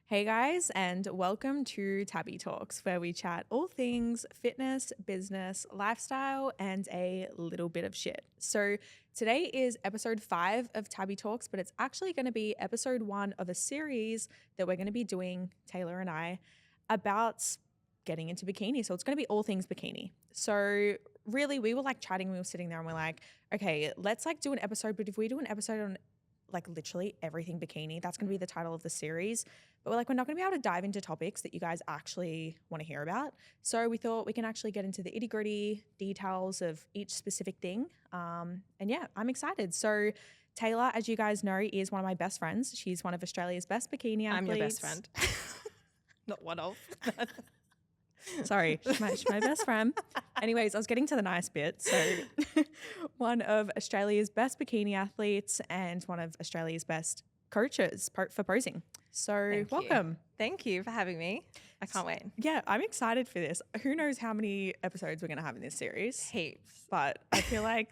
Hey guys, and welcome to Tabby Talks, where we chat all things fitness, business, lifestyle, and a little bit of shit. So today is episode 5 of Tabby Talks, but it's actually going to be episode 1 of a series that we're going to be doing, Taylor and I, about getting into bikini. So it's going to be all things bikini. So really, we were like chatting, we were sitting there and we're like, okay, let's like do an episode, but if we do an episode on like literally everything bikini, that's going to be the title of the series. But we're not going to be able to dive into topics that you guys actually want to hear about. So we thought we can actually get into the itty gritty details of each specific thing. And yeah, I'm excited. So Taylor, as you guys know, is one of my best friends. She's one of Australia's best bikini athletes. I'm your best friend. Not one of. Sorry, she's my best friend. Anyways, I was getting to the nice bit. So one of Australia's best bikini athletes and one of Australia's best coaches for posing. So welcome. Thank you for having me. I can't wait. Yeah, I'm excited for this. Who knows how many episodes we're going to have in this series? Heaps. But I feel like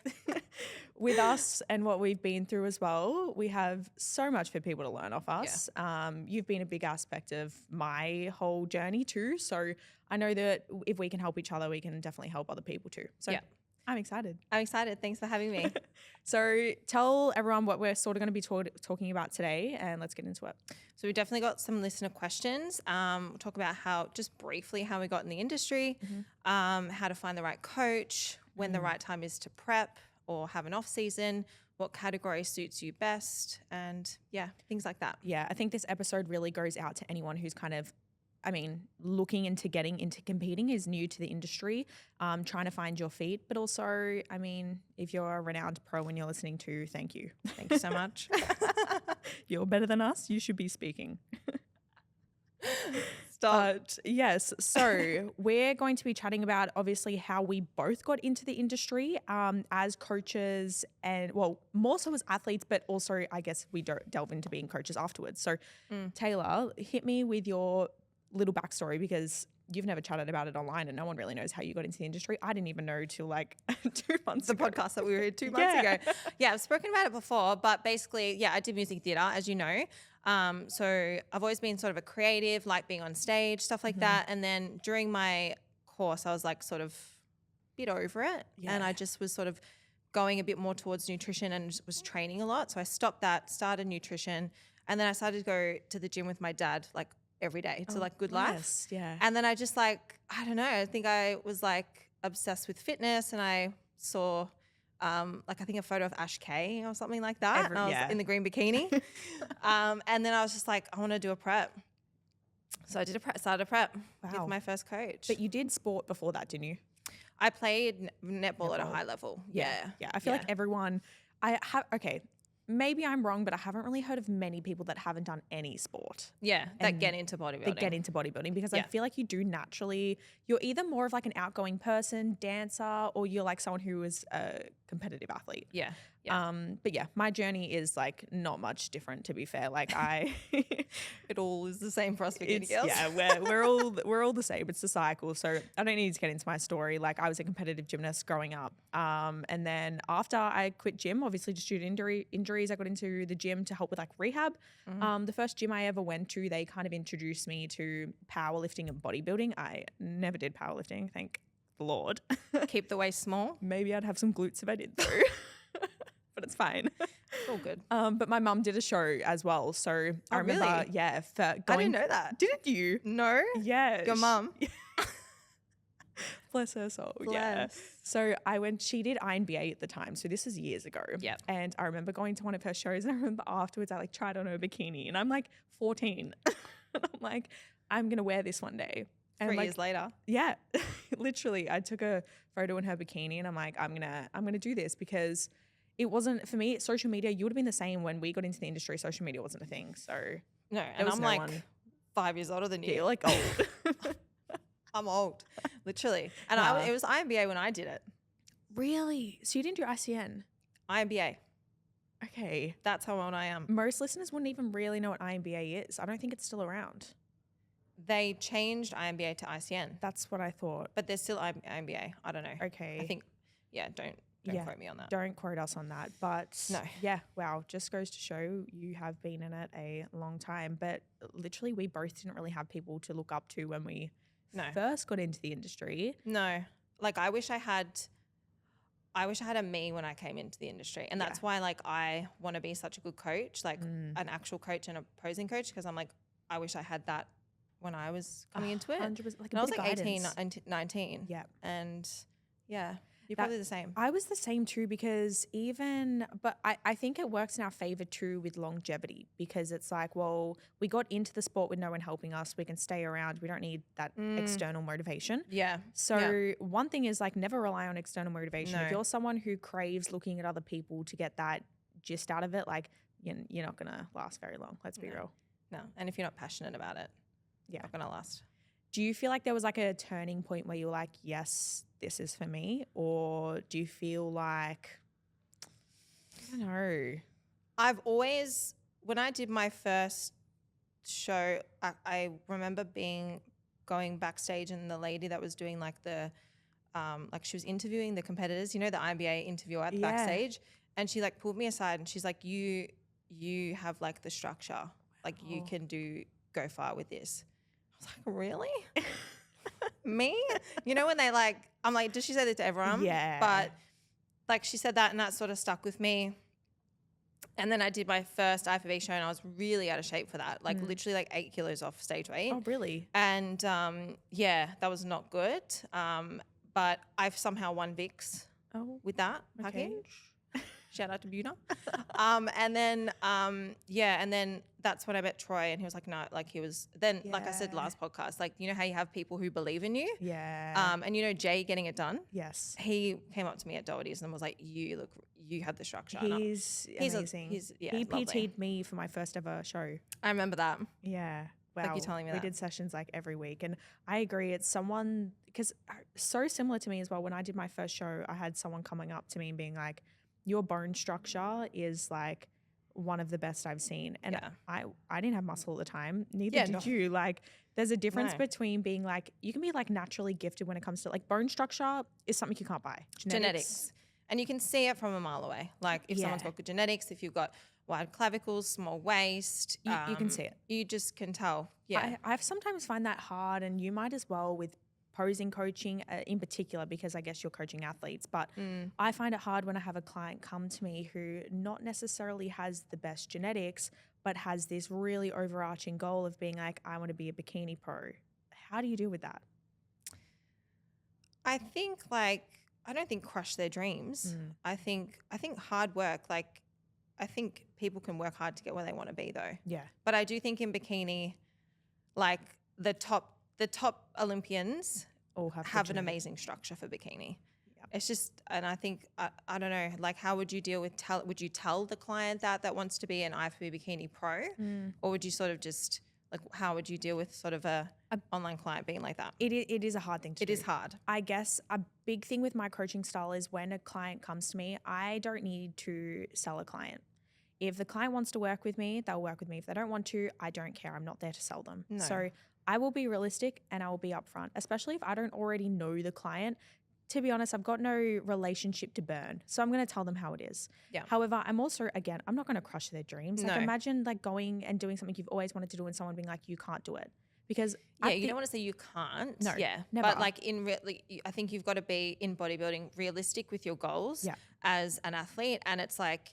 with us and what we've been through as well, we have so much for people to learn off us. Yeah. You've been a big aspect of my whole journey too. So I know that if we can help each other, we can definitely help other people too. So yeah. I'm excited. I'm excited. Thanks for having me. So tell everyone what we're sort of going to be talking about today, and let's get into it. So we definitely got some listener questions. We'll talk about just briefly how we got in the industry, how to find the right coach, when the right time is to prep or have an off season, what category suits you best, and yeah, things like that. Yeah, I think this episode really goes out to anyone who's kind of looking into getting into competing, is new to the industry, trying to find your feet. But also, if you're a renowned pro and you're listening to, thank you. Thank you so much. You're better than us. You should be speaking. But yes, so we're going to be chatting about obviously how we both got into the industry as coaches and, well, more so as athletes, but also I guess we delve into being coaches afterwards. So Taylor, hit me with your little backstory, because you've never chatted about it online and no one really knows how you got into the industry. I didn't even know till like 2 months ago. The podcast that we were 2 months ago. Yeah, I've spoken about it before, but basically, I did music theatre, as you know. So I've always been sort of a creative, like being on stage, stuff like that. And then during my course, I was like sort of a bit over it. Yeah. And I just was sort of going a bit more towards nutrition and was training a lot. So I stopped that, started nutrition. And then I started to go to the gym with my dad, like every day to like Good Life. Yeah. And then I just I don't know, I think I was like obsessed with fitness, and I saw I think a photo of Ash Kay or something like that. And I was in the green bikini. And then I was just like, I want to do a prep. So I started a prep with my first coach. But you did sport before that, didn't you? I played netball at a high level. Yeah. I feel like everyone, maybe I'm wrong, but I haven't really heard of many people that haven't done any sport. Yeah, that get into bodybuilding. Because I feel like you do naturally, you're either more of like an outgoing person, dancer, or you're like someone who is a competitive athlete. Yeah. But yeah, my journey is like not much different, to be fair. Like it all is the same for us bikini girls. Yeah, we're all the same. It's the cycle. So I don't need to get into my story. Like I was a competitive gymnast growing up. And then after I quit gym, obviously just due to injuries, I got into the gym to help with like rehab. The first gym I ever went to, they kind of introduced me to powerlifting and bodybuilding. I never did powerlifting, thank the Lord. Keep the waist small. Maybe I'd have some glutes if I did though. But it's fine. It's all good. But my mum did a show as well. So I remember, really? I didn't know that. Didn't you? No. Yeah. Your mum. Bless her soul. Bless. Yeah. So she did IFBB at the time. So this is years ago. Yeah. And I remember going to one of her shows, and I remember afterwards I like tried on her bikini, and I'm like 14. And I'm like, I'm going to wear this one day. And 3 years later. Yeah. Literally, I took a photo in her bikini, and I'm like, I'm going to do this, because it wasn't, for me, social media, you would have been the same when we got into the industry. Social media wasn't a thing. So no, and I'm like 5 years older than you. Yeah, you're like old. I'm old, literally. And it was IFBB when I did it. Really? So you didn't do ICN? IFBB. Okay. That's how old I am. Most listeners wouldn't even really know what IFBB is. I don't think it's still around. They changed IFBB to ICN. That's what I thought. But there's still IFBB. I don't know. Okay. I think, don't Don't quote me on that. Don't quote us on that. But No. yeah, wow, just goes to show you have been in it a long time. But literally, we both didn't really have people to look up to when we first got into the industry. No. Like I wish I had a me when I came into the industry. And that's why like I want to be such a good coach, like an actual coach and a posing coach, because I'm like, I wish I had that when I was coming into it. 100%, like and I was like 18, 19. Yeah. And yeah, you're probably the same. I was the same too, because but I think it works in our favor too with longevity, because it's like, well, we got into the sport with no one helping us. We can stay around. We don't need that external motivation. Yeah. So one thing is like never rely on external motivation. If you're someone who craves looking at other people to get that gist out of it, like you're not going to last very long. Let's be real. No. And if you're not passionate about it, not going to last. Do you feel like there was like a turning point where you were like, yes, this is for me? Or do you feel like, I don't know. I've always, when I did my first show, I remember going backstage, and the lady that was doing like like she was interviewing the competitors, you know, the IBA interviewer at the backstage. And she like pulled me aside and she's like, you have like the structure, like you can go far with this. I was like, really? Me? You know, when they like, I'm like, does she say that to everyone? Yeah. But like she said that, and that sort of stuck with me. And then I did my first IFBB show, and I was really out of shape for that, like literally like 8 kilos off stage weight. Oh, really? And that was not good. But I've somehow won Vicks with that package. Shout out to Buda. And then that's when I met Troy, and he was like, no, like he was then, like I said last podcast, like, you know how you have people who believe in you? Yeah. And you know, Jay Getting It Done? Yes. He came up to me at Doherty's and was like, you have the structure. He's amazing. He lovely. PT'd me for my first ever show. I remember that. Yeah. Wow. Like you telling me we that. did sessions like every week. And I agree. It's someone, because so similar to me as well. When I did my first show, I had someone coming up to me and being like, your bone structure is like one of the best I've seen. And I didn't have muscle at the time. Neither did you. Like there's a difference between being like, you can be like naturally gifted when it comes to like bone structure is something you can't buy. Genetics. And you can see it from a mile away. Like if someone's got good genetics, if you've got wide clavicles, small waist. You can see it. You just can tell. Yeah. I sometimes find that hard, and you might as well with posing coaching in particular, because I guess you're coaching athletes, but I find it hard when I have a client come to me who not necessarily has the best genetics, but has this really overarching goal of being like, I want to be a bikini pro. How do you deal with that? I think I don't think crush their dreams. I think hard work, like I think people can work hard to get where they want to be though. Yeah. But I do think in bikini, like the top Olympians all have an amazing structure for bikini. Yep. It's just, and I think, I don't know, like how would you deal with, would you tell the client that wants to be an IFBB bikini pro? Or would you sort of just, like how would you deal with sort of a online client being like that? It is a hard thing to do. It is hard. I guess a big thing with my coaching style is when a client comes to me, I don't need to sell a client. If the client wants to work with me, they'll work with me. If they don't want to, I don't care. I'm not there to sell them. No. So I will be realistic and I will be upfront, especially if I don't already know the client. To be honest, I've got no relationship to burn. So I'm going to tell them how it is. Yeah. However, I'm also, again, I'm not going to crush their dreams. Like imagine like going and doing something you've always wanted to do and someone being like, you can't do it. Because you don't want to say you can't. No, never. But like I think you've got to be in bodybuilding realistic with your goals as an athlete. And it's like,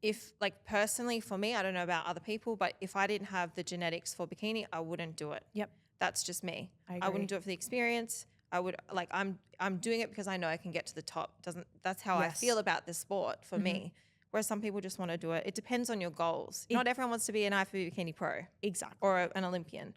if like personally for me, I don't know about other people, but if I didn't have the genetics for bikini, I wouldn't do it. Yep. That's just me. I wouldn't do it for the experience. I would like, I'm doing it because I know I can get to the top. That's how I feel about this sport for me. Whereas some people just want to do it. It depends on your goals. Not everyone wants to be an IFBB bikini pro. Exactly. Or an Olympian.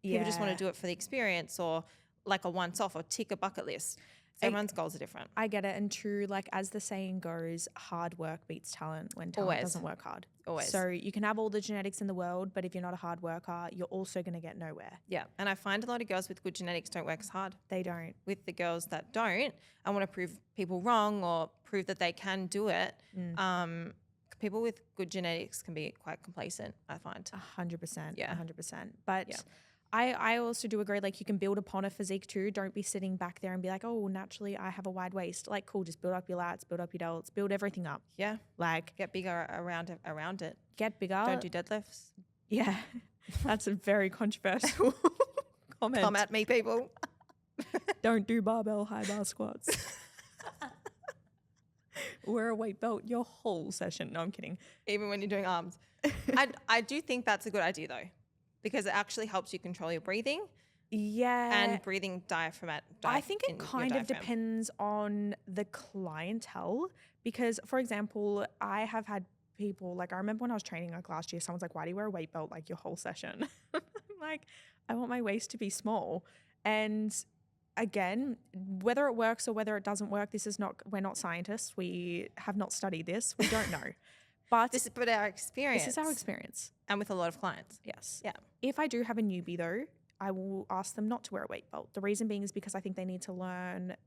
People just want to do it for the experience or like a once-off or tick a bucket list. Everyone's goals are different. I get it. And true, like as the saying goes, hard work beats talent when talent doesn't work hard. Always. So you can have all the genetics in the world, but if you're not a hard worker, you're also going to get nowhere. Yeah. And I find a lot of girls with good genetics don't work as hard. They don't. With the girls that don't, I want to prove people wrong or prove that they can do it. People with good genetics can be quite complacent, I find. 100%. Yeah. 100%. But I also do agree, like you can build upon a physique too. Don't be sitting back there and be like, oh, naturally I have a wide waist. Like, cool, just build up your lats, build up your delts, build everything up. Yeah. Like, Get bigger around it. get bigger. Don't do deadlifts. Yeah, that's a very controversial comment. Come at me, people. Don't do barbell high bar squats. Wear a weight belt your whole session. No, I'm kidding. Even when you're doing arms. I do think that's a good idea though, because it actually helps you control your breathing. Yeah. And breathing diaphragm. I think it kind of depends on the clientele because, for example, I have had people, like I remember when I was training like last year, someone's like, why do you wear a weight belt like your whole session? I'm like, I want my waist to be small. And again, whether it works or whether it doesn't work, we're not scientists. We have not studied this. We don't know. But this is our experience. This is our experience. And with a lot of clients. Yes. Yeah. If I do have a newbie though, I will ask them not to wear a weight belt. The reason being is because I think they need to learn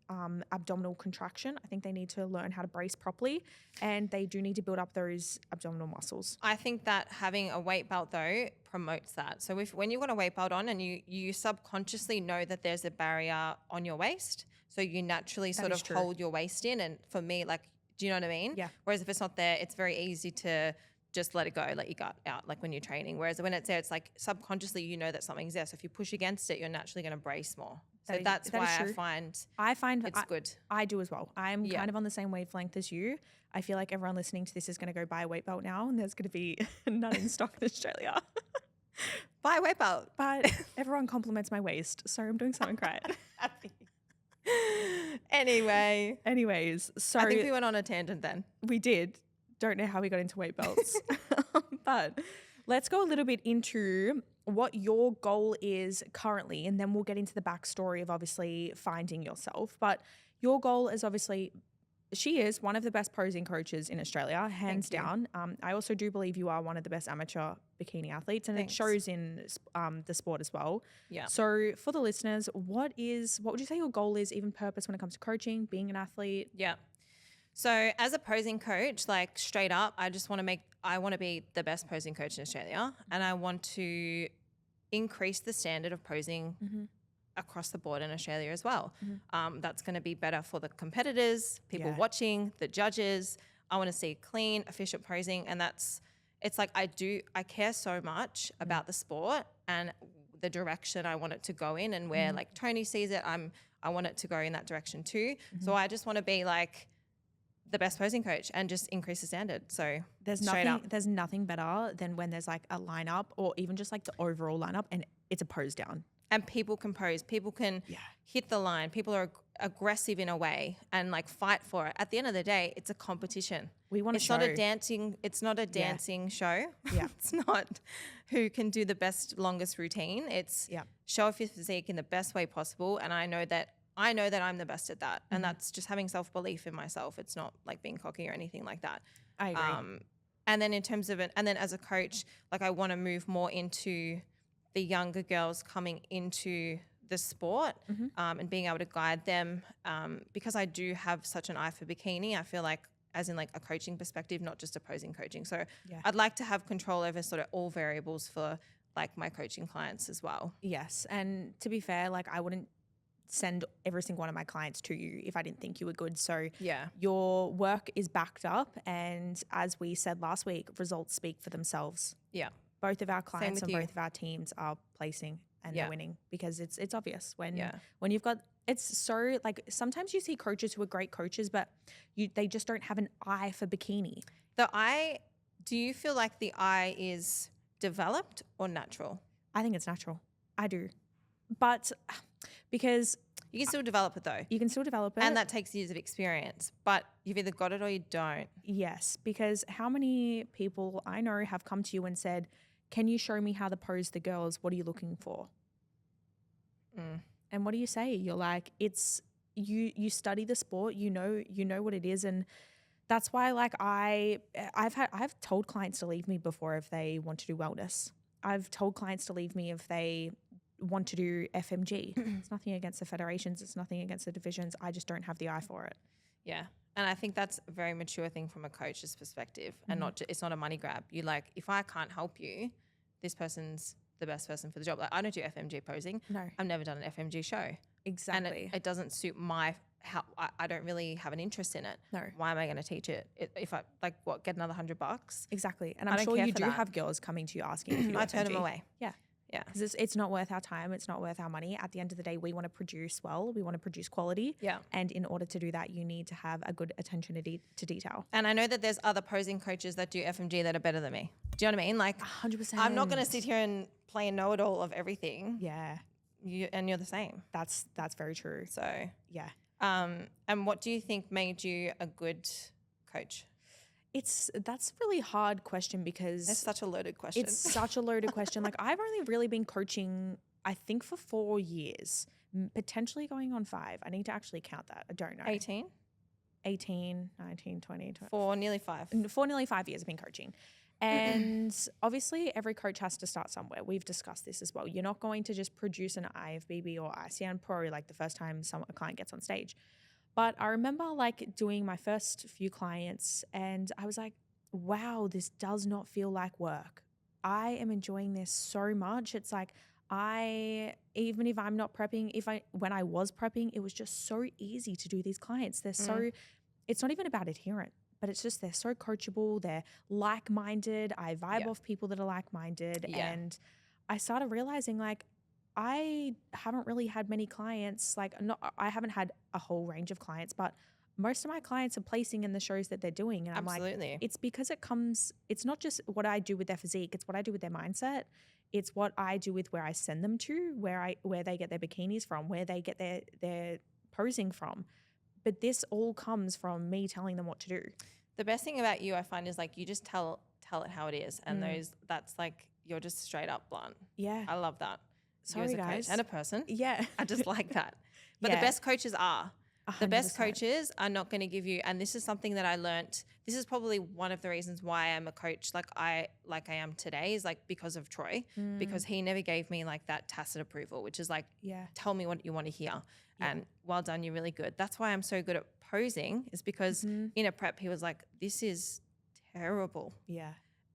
abdominal contraction. I think they need to learn how to brace properly, and they do need to build up those abdominal muscles. I think that having a weight belt though promotes that. So when you've got a weight belt on and you subconsciously know that there's a barrier on your waist, so you naturally sort of hold your waist in. And for me, like, do you know what I mean? Yeah. Whereas if it's not there, it's very easy to just let it go, let your gut out, like when you're training. Whereas when it's there, it's like subconsciously you know that something's there. So if you push against it, you're naturally going to brace more. So that's why I find it's good. I do as well. I'm kind of on the same wavelength as you. I feel like everyone listening to this is going to go buy a weight belt now, and there's going to be none in stock in Australia. Buy a weight belt. But everyone compliments my waist, so I'm doing something right. Anyways, so I think we went on a tangent then. We did. Don't know how we got into weight belts. But let's go a little bit into what your goal is currently, and then we'll get into the backstory of obviously finding yourself. But your goal is obviously, she is one of the best posing coaches in Australia, hands down. I also do believe you are one of the best amateur bikini athletes, and it shows in the sport as well. Yeah. So for the listeners, what would you say your goal is, even purpose when it comes to coaching, being an athlete? Yeah. So as a posing coach, like straight up, I want to be the best posing coach in Australia, and I want to increase the standard of posing across the board in Australia as well. That's going to be better for the competitors, people watching, the judges. I want to see clean, efficient posing, and it's like I care so much about the sport and the direction I want it to go in, and where like Tony sees it, I want it to go in that direction too. So I just want to be like the best posing coach and just increase the standard. So there's nothing better than when there's like a lineup, or even just like the overall lineup, and it's a pose down. And people can pose, people can hit the line, people are aggressive in a way and like fight for it. At the end of the day, it's a competition. We want to show. It's not a dancing show. Yeah. It's not who can do the best, longest routine. It's show off your physique in the best way possible. And I know that I'm the best at that. And that's just having self-belief in myself. It's not like being cocky or anything like that. I agree. And then in terms of and then as a coach, like I want to move more into the younger girls coming into the sport and being able to guide them, because I do have such an eye for bikini. I feel like, as in like a coaching perspective, not just opposing coaching. So I'd like to have control over sort of all variables for like my coaching clients as well. Yes. And to be fair, like I wouldn't send every single one of my clients to you if I didn't think you were good. So your work is backed up, and as we said last week, results speak for themselves. Yeah. Both of our clients and both of our teams are placing and they're winning, because it's obvious when you've got, it's so like sometimes you see coaches who are great coaches, but they just don't have an eye for bikini. Do you feel like the eye is developed or natural? I think it's natural. I do. But because you can still develop it though. You can still develop it. And that takes years of experience, but you've either got it or you don't. Yes, because how many people I know have come to you and said, can you show me how to pose the girls? What are you looking for? And what do you say? You're like, it's you study the sport, you know what it is. And that's why like I've told clients to leave me before if they want to do wellness. I've told clients to leave me if they want to do FMG. It's nothing against the federations. It's nothing against the divisions. I just don't have the eye for it. Yeah. And I think that's a very mature thing from a coach's perspective, and it's not a money grab. You like, if I can't help you, this person's the best person for the job. Like I don't do FMG posing. No. I've never done an FMG show. Exactly. And it doesn't suit I don't really have an interest in it. No. Why am I going to teach it? If I get another $100? Exactly. And I I'm don't sure care you for do that. have girls coming to you asking if you do I turn them FMG. away. Yeah. Yeah. Because it's not worth our time. It's not worth our money. At the end of the day, we want to produce well. We want to produce quality. Yeah. And in order to do that, you need to have a good attention to detail. And I know that there's other posing coaches that do FMG that are better than me. Do you know what I mean? Like 100%. I'm not going to sit here and play a know-it-all of everything. Yeah. You're the same. That's very true. So Yeah. and what do you think made you a good coach? That's a really hard question because That's such a loaded question. it's such a loaded question. Like I've only really been coaching, I think, for 4 years, potentially going on 5. I need to actually count that. I don't know. 18? 18, 19, 20, 20. For nearly 5. For nearly 5 years I've been coaching. And obviously every coach has to start somewhere. We've discussed this as well. You're not going to just produce an IFBB or ICN Pro like the first time a client gets on stage. But I remember like doing my first few clients and I was like, wow, this does not feel like work. I am enjoying this so much. It's like even if I'm not prepping, when I was prepping, it was just so easy to do these clients. It's not even about adherent, but it's just they're so coachable. They're like-minded. I vibe off people that are like-minded. Yeah. And I started realizing like I haven't really had many clients. I haven't had a whole range of clients, but most of my clients are placing in the shows that they're doing. And I'm Absolutely. like, it's because it's not just what I do with their physique, it's what I do with their mindset. It's what I do with where I send them to, where they get their bikinis from, where they get their posing from. But this all comes from me telling them what to do. The best thing about you, I find, is like you just tell it how it is. And that's like, you're just straight up blunt. Yeah. I love that. Sorry, you as a guys. coach and a person. Yeah. I just like that. But Yeah. the best coaches are. The best 100%. coaches are not going to give you, and this is something that I learnt. This is probably one of the reasons why I'm a coach like I am today, is like because of Troy, because he never gave me like that tacit approval, which is like, tell me what you want to hear. And well done, you're really good. That's why I'm so good at posing, is because in a prep, he was like, this is terrible. Yeah.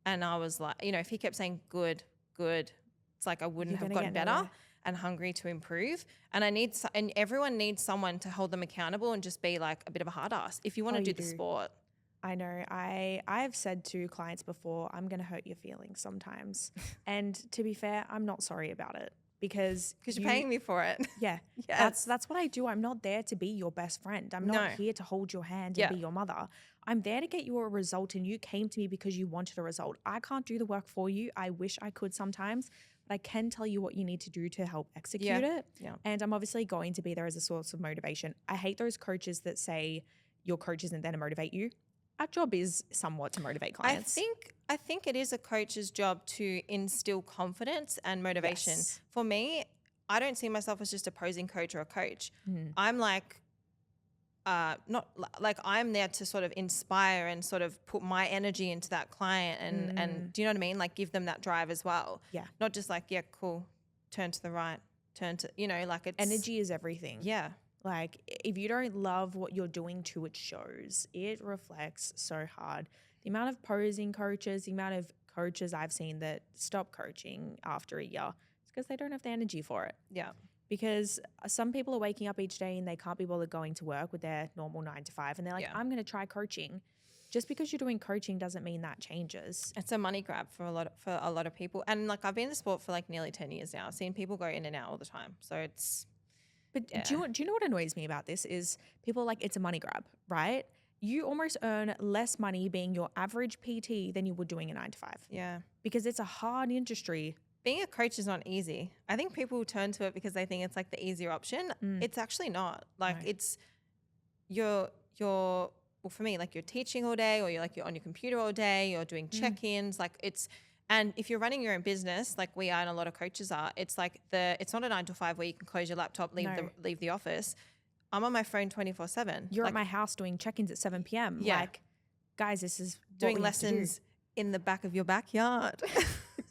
And I was like, if he kept saying good, it's like I wouldn't You're have gonna gotten get better. nowhere. And hungry to improve. And and everyone needs someone to hold them accountable and just be like a bit of a hard ass if you want to do the sport. I know. I've said to clients before, I'm going to hurt your feelings sometimes. And to be fair, I'm not sorry about it because you're paying me for it. Yeah. Yes. That's what I do. I'm not there to be your best friend. I'm not here to hold your hand and be your mother. I'm there to get you a result, and you came to me because you wanted a result. I can't do the work for you. I wish I could sometimes, but I can tell you what you need to do to help execute it. Yeah. And I'm obviously going to be there as a source of motivation. I hate those coaches that say your coach isn't there to motivate you. Our job is somewhat to motivate clients. I think it is a coach's job to instill confidence and motivation. Yes. For me, I don't see myself as just a posing coach or a coach. I'm like, not like I'm there to sort of inspire and sort of put my energy into that client and do you know what I mean? Like give them that drive as well. Yeah. Not just like, yeah, cool, turn to the right, turn to, like it's. Energy is everything. Yeah. Like if you don't love what you're doing to it shows, it reflects so hard. The amount of posing coaches, the amount of coaches I've seen that stop coaching after a year, it's because they don't have the energy for it. Yeah. Because some people are waking up each day and they can't be bothered going to work with their normal 9 to 5. And they're like, I'm going to try coaching. Just because you're doing coaching doesn't mean that changes. It's a money grab for a lot of people. And like I've been in the sport for like nearly 10 years now. I've seen people go in and out all the time. So it's. But do you know what annoys me about this is people are like, it's a money grab, right? You almost earn less money being your average PT than you would doing a 9 to 5. Yeah. Because it's a hard industry. Being a coach is not easy. I think people turn to it because they think it's like the easier option. It's actually not. Like it's you're well, for me, like you're teaching all day, or you're on your computer all day, you're doing check-ins, like it's. And if you're running your own business, like we are and a lot of coaches are, it's like it's not a 9 to 5 where you can close your laptop, leave the office. I'm on my phone 24/7. You're at my house doing check-ins at 7 p.m. Yeah. Like, guys, this is doing lessons in the back of your backyard.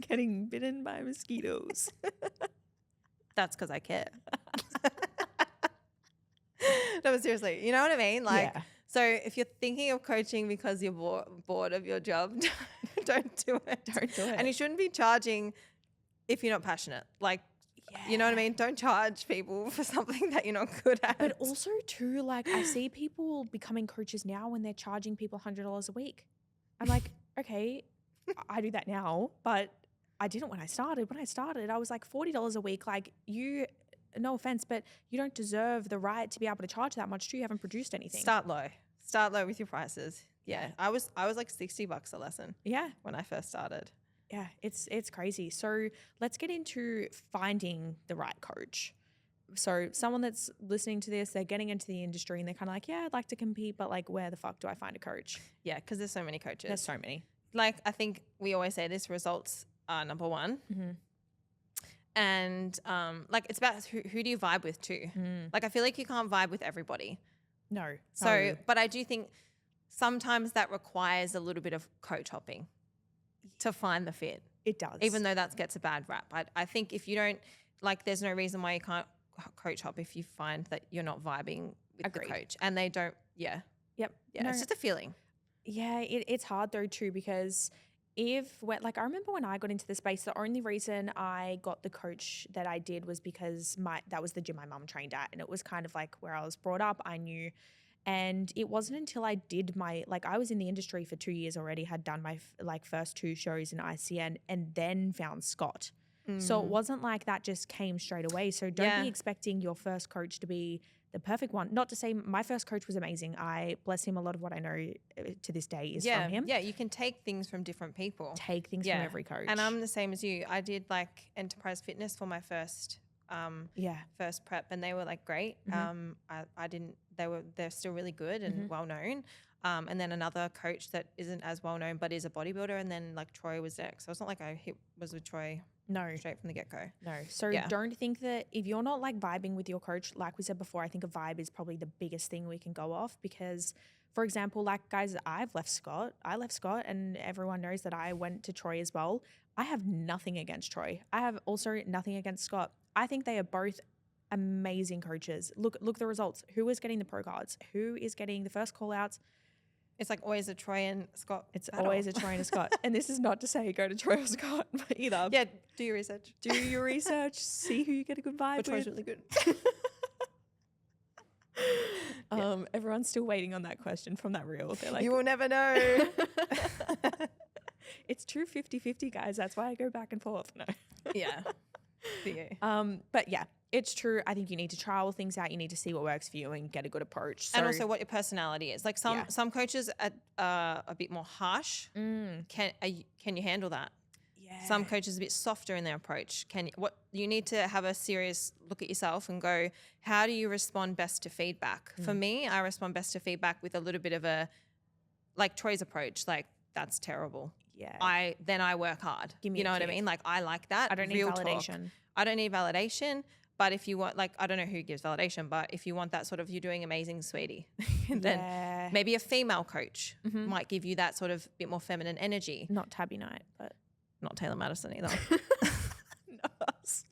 Getting bitten by mosquitoes. That's because I care. No, but seriously, you know what I mean? Like, so if you're thinking of coaching because you're bored of your job, don't do it. Don't do it. And you shouldn't be charging if you're not passionate. Like, you know what I mean? Don't charge people for something that you're not good at. But also too, like I see people becoming coaches now when they're charging people $100 a week. I'm like, okay, I do that now, but I didn't when I started. When I started, I was like $40 a week. Like you, no offense, but you don't deserve the right to be able to charge that much too. You haven't produced anything. Start low with your prices. Yeah. I was like $60 a lesson. Yeah. When I first started. Yeah, it's crazy. So let's get into finding the right coach. So someone that's listening to this, they're getting into the industry and they're kind of like, yeah, I'd like to compete, but like, where the fuck do I find a coach? Yeah, because there's so many coaches. There's so many. Like, I think we always say this: results are number one. Mm-hmm. And like, it's about who do you vibe with too. Like, I feel like you can't vibe with everybody. No. So, but I do think sometimes that requires a little bit of coach hopping to find the fit. It does. Even though that gets a bad rap. I think if you don't, like, there's no reason why you can't coach hop if you find that you're not vibing with the coach and they don't. Yeah. Yep. Yeah. No. It's just a feeling. Yeah. It's hard though too, because I remember when I got into the space, the only reason I got the coach that I did was because that was the gym my mum trained at. And it was kind of like where I was brought up. I knew. And it wasn't until I did I was in the industry for 2 years already, had done my first 2 shows in ICN and then found Scott. So it wasn't like that just came straight away. So don't be expecting your first coach to be the perfect one. Not to say my first coach was amazing. I bless him. A lot of what I know to this day is from him. Yeah, you can take things from different people. Take things from every coach. And I'm the same as you. I did like enterprise fitness for my first prep, and they were like great. I didn't. They're still really good and well known. And then another coach that isn't as well known but is a bodybuilder, and then like Troy was there. So it's not like I was with Troy. No, straight from the get-go. No. So don't think that if you're not like vibing with your coach, like we said before, I think a vibe is probably the biggest thing we can go off, because for example, like guys, I left Scott and everyone knows that I went to Troy as well. I have nothing against Troy. I have also nothing against Scott. I think they are both amazing coaches. Look the results. Who is getting the pro cards? Who is getting the first call outs? It's like always a Troy and Scott. It's always a Troy and a Scott. And this is not to say go to Troy or Scott either. Yeah, do your research. Do your research. See who you get a good vibe with. Troy's really good. Everyone's still waiting on that question from that reel. They're like, you will never know. It's true 50-50, guys. That's why I go back and forth. No. Yeah. For you. But yeah, it's true. I think you need to try all things out. You need to see what works for you and get a good approach. So, and also what your personality is. Like some coaches are a bit more harsh. Can you handle that? Yeah. Some coaches are a bit softer in their approach. You need to have a serious look at yourself and go, how do you respond best to feedback? For me, I respond best to feedback with a little bit of a, like Troy's approach, like that's terrible. Yeah. I work hard. You know what I mean? Like I like that. I don't need validation. I don't need validation. But if you want, like, I don't know who gives validation, but if you want that sort of, you're doing amazing, sweetie, then maybe a female coach might give you that sort of bit more feminine energy. Not Tabby Knight, but not Taylor Madison either. Not us.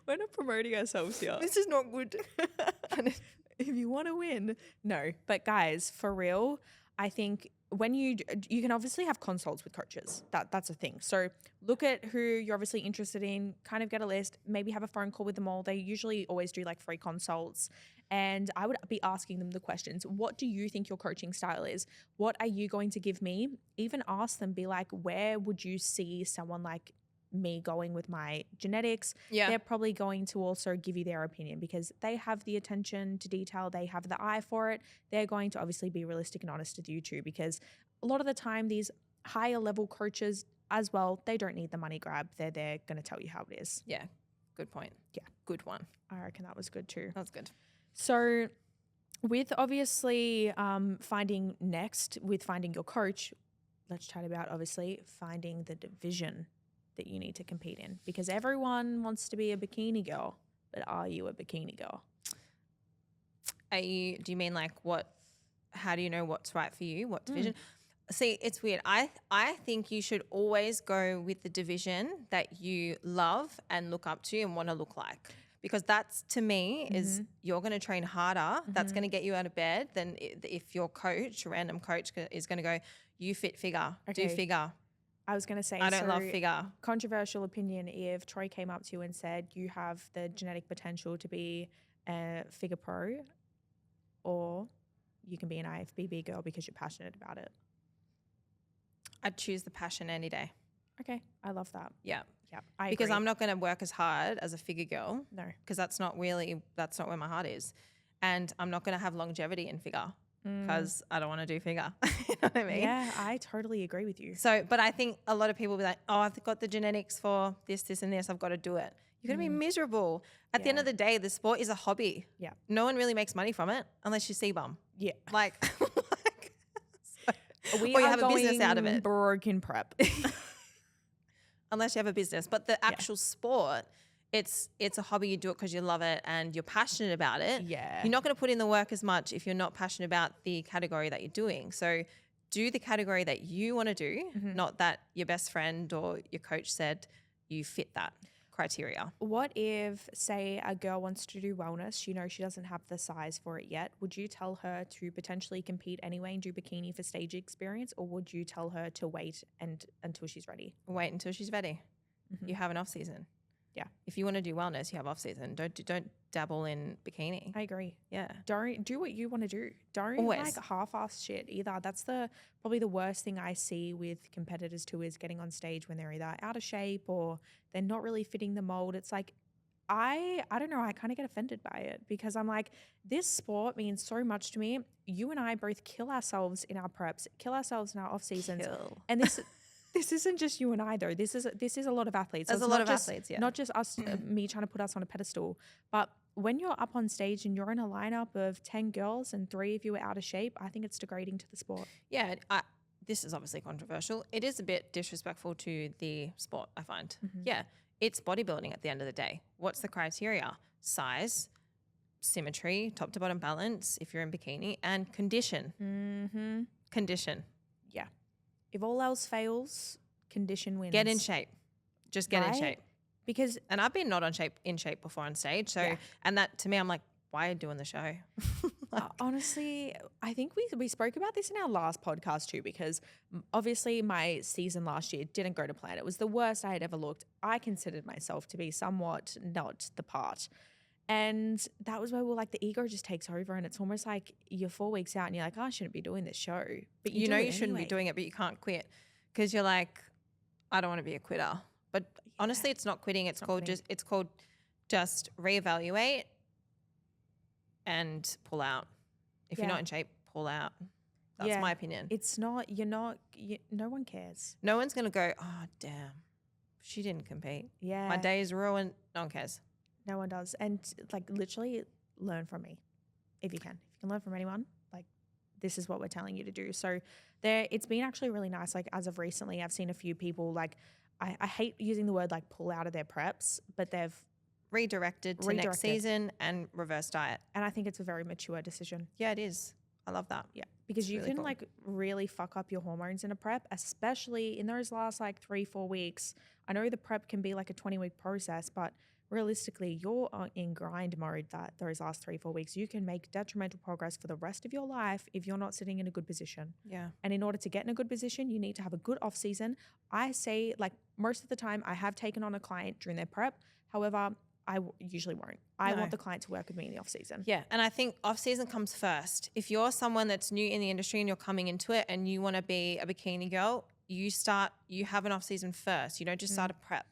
We're not promoting ourselves here. This is not good. If you want to win, no. But guys, for real, I think when you can obviously have consults with coaches. That's a thing. So look at who you're obviously interested in, kind of get a list, maybe have a phone call with them all. They usually always do like free consults. And I would be asking them the questions. What do you think your coaching style is? What are you going to give me? Even ask them, be like, where would you see someone like me going with my genetics? Yeah. They're probably going to also give you their opinion because they have the attention to detail. They have the eye for it. They're going to obviously be realistic and honest with you too, because a lot of the time these higher level coaches as well, they don't need the money grab. They're going to tell you how it is. Yeah. Good point. Yeah. Good one. I reckon that was good too. That was good. So with obviously finding your coach, let's chat about obviously finding the division that you need to compete in, because everyone wants to be a bikini girl, but are you a bikini girl? Do you mean like how do you know what's right for you? What division? See, it's weird. I think you should always go with the division that you love and look up to and want to look like. Because that's, to me, is you're going to train harder. That's going to get you out of bed than if your coach, a random coach, is going to go, you fit figure, do figure. I was going to say, I don't love so figure. controversial opinion, if Troy came up to you and said you have the genetic potential to be a figure pro, or you can be an IFBB girl because you're passionate about it. I'd choose the passion any day. Okay, I love that. Yeah. Yeah, I Because agree. I'm not going to work as hard as a figure girl. No. Because that's not where my heart is. And I'm not going to have longevity in figure because I don't want to do figure. You know what I mean? Yeah, I totally agree with you. So, but I think a lot of people will be like, oh, I've got the genetics for this, this, and this. I've got to do it. You're going to be miserable. At the end Yeah. of the day, the sport is a hobby. Yeah. No one really makes money from it unless you see bum. Yeah. Like, We or you are have a business out of going it. broken prep. Unless you have a business. But the actual sport, it's a hobby. You do it because you love it and you're passionate about it. Yeah. You're not going to put in the work as much if you're not passionate about the category that you're doing. So do the category that you want to do, not that your best friend or your coach said you fit that criteria. What if, say, a girl wants to do wellness, she doesn't have the size for it yet. Would you tell her to potentially compete anyway and do bikini for stage experience, or would you tell her to wait until she's ready? Wait until she's ready. You have an off season. Yeah. If you want to do wellness, you have off season. Don't dabble in bikini. I agree. Yeah. Don't do what you want to do. Don't Always. like half-ass shit either. That's probably the worst thing I see with competitors too, is getting on stage when they're either out of shape or they're not really fitting the mold. It's like, I don't know, I kind of get offended by it because I'm like, this sport means so much to me. You and I both kill ourselves in our preps, kill ourselves in our off seasons. And this isn't just you and I though. This is a lot of athletes. There's So a it's lot not of just- athletes, yeah. Not just us, me trying to put us on a pedestal, but when you're up on stage and you're in a lineup of 10 girls and 3 of you are out of shape, I think it's degrading to the sport. Yeah. This is obviously controversial. It is a bit disrespectful to the sport, I find. Yeah. It's bodybuilding at the end of the day. What's the criteria? Size, symmetry, top to bottom balance, if you're in bikini, and condition. Mm-hmm. Condition. Yeah. If all else fails, condition wins. Get in shape. Just get in Right? shape. Because And I've been not in shape before on stage. So, and that to me, I'm like, why are you doing the show? honestly, I think we spoke about this in our last podcast too, because obviously my season last year didn't go to plan. It was the worst I had ever looked. I considered myself to be somewhat not the part. And that was where the ego just takes over, and it's almost like you're 4 weeks out and you're like, oh, I shouldn't be doing this show. But You do know it you shouldn't be anyway. doing it, but you can't quit because you're like, I don't want to be a quitter. But honestly, it's not quitting. It's called just reevaluate and pull out. If you're Yeah. not in shape, pull out. That's Yeah. my opinion. It's not, no one cares. No one's going to go, oh, damn, she didn't compete. Yeah. My day is ruined. No one cares. No one does. And literally learn from me if you can. If you can learn from anyone, this is what we're telling you to do. So it's been actually really nice. As of recently, I've seen a few people I hate using the word pull out of their preps, but they've Redirected to next season and reverse diet. and I think it's a very mature decision. Yeah, it is. I love that. Yeah. Because It's you really can cool. really fuck up your hormones in a prep, especially in those last 3-4 weeks. I know the prep can be a 20-week process, but realistically, you're in grind mode those last 3-4 weeks. You can make detrimental progress for the rest of your life if you're not sitting in a good position. Yeah. And in order to get in a good position, you need to have a good off season. I say most of the time I have taken on a client during their prep. However, I usually won't. I No. want the client to work with me in the off season. Yeah. And I think off season comes first. If you're someone that's new in the industry and you're coming into it and you want to be a bikini girl, you have an off season first. You don't just start a prep.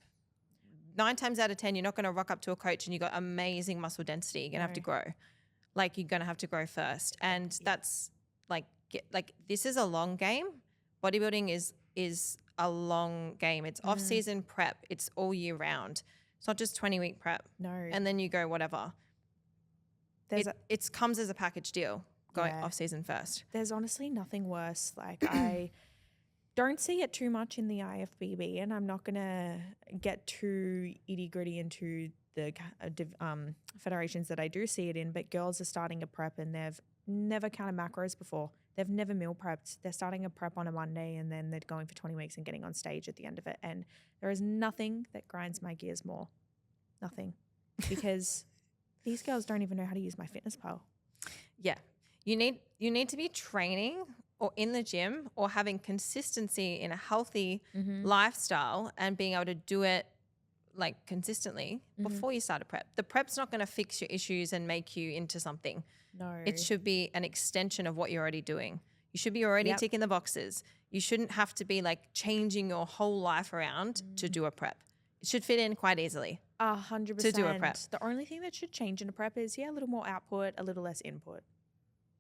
9 times out of 10, you're not going to rock up to a coach and you got amazing muscle density. You're going to have to grow. You're going to have to grow first. And that's this is a long game. Bodybuilding is a long game. It's off season prep. It's all year round. It's not just 20-week prep. No. And then you go whatever. It comes as a package deal going off season first. There's honestly nothing worse. I don't see it too much in the IFBB, and I'm not going to get too itty-gritty into the federations that I do see it in, but girls are starting a prep and they've never counted macros before. They've never meal prepped. They're starting a prep on a Monday and then they're going for 20 weeks and getting on stage at the end of it. And there is nothing that grinds my gears more. Nothing. Because these girls don't even know how to use my fitness pal. Yeah. You need to be training or in the gym or having consistency in a healthy lifestyle and being able to do it like consistently before you start a prep. The prep's not going to fix your issues and make you into something. No. It should be an extension of what you're already doing. You should be already ticking the boxes. You shouldn't have to be like changing your whole life around to do a prep. It should fit in quite easily. 100%. To do a prep. The only thing that should change in a prep is, a little more output, a little less input.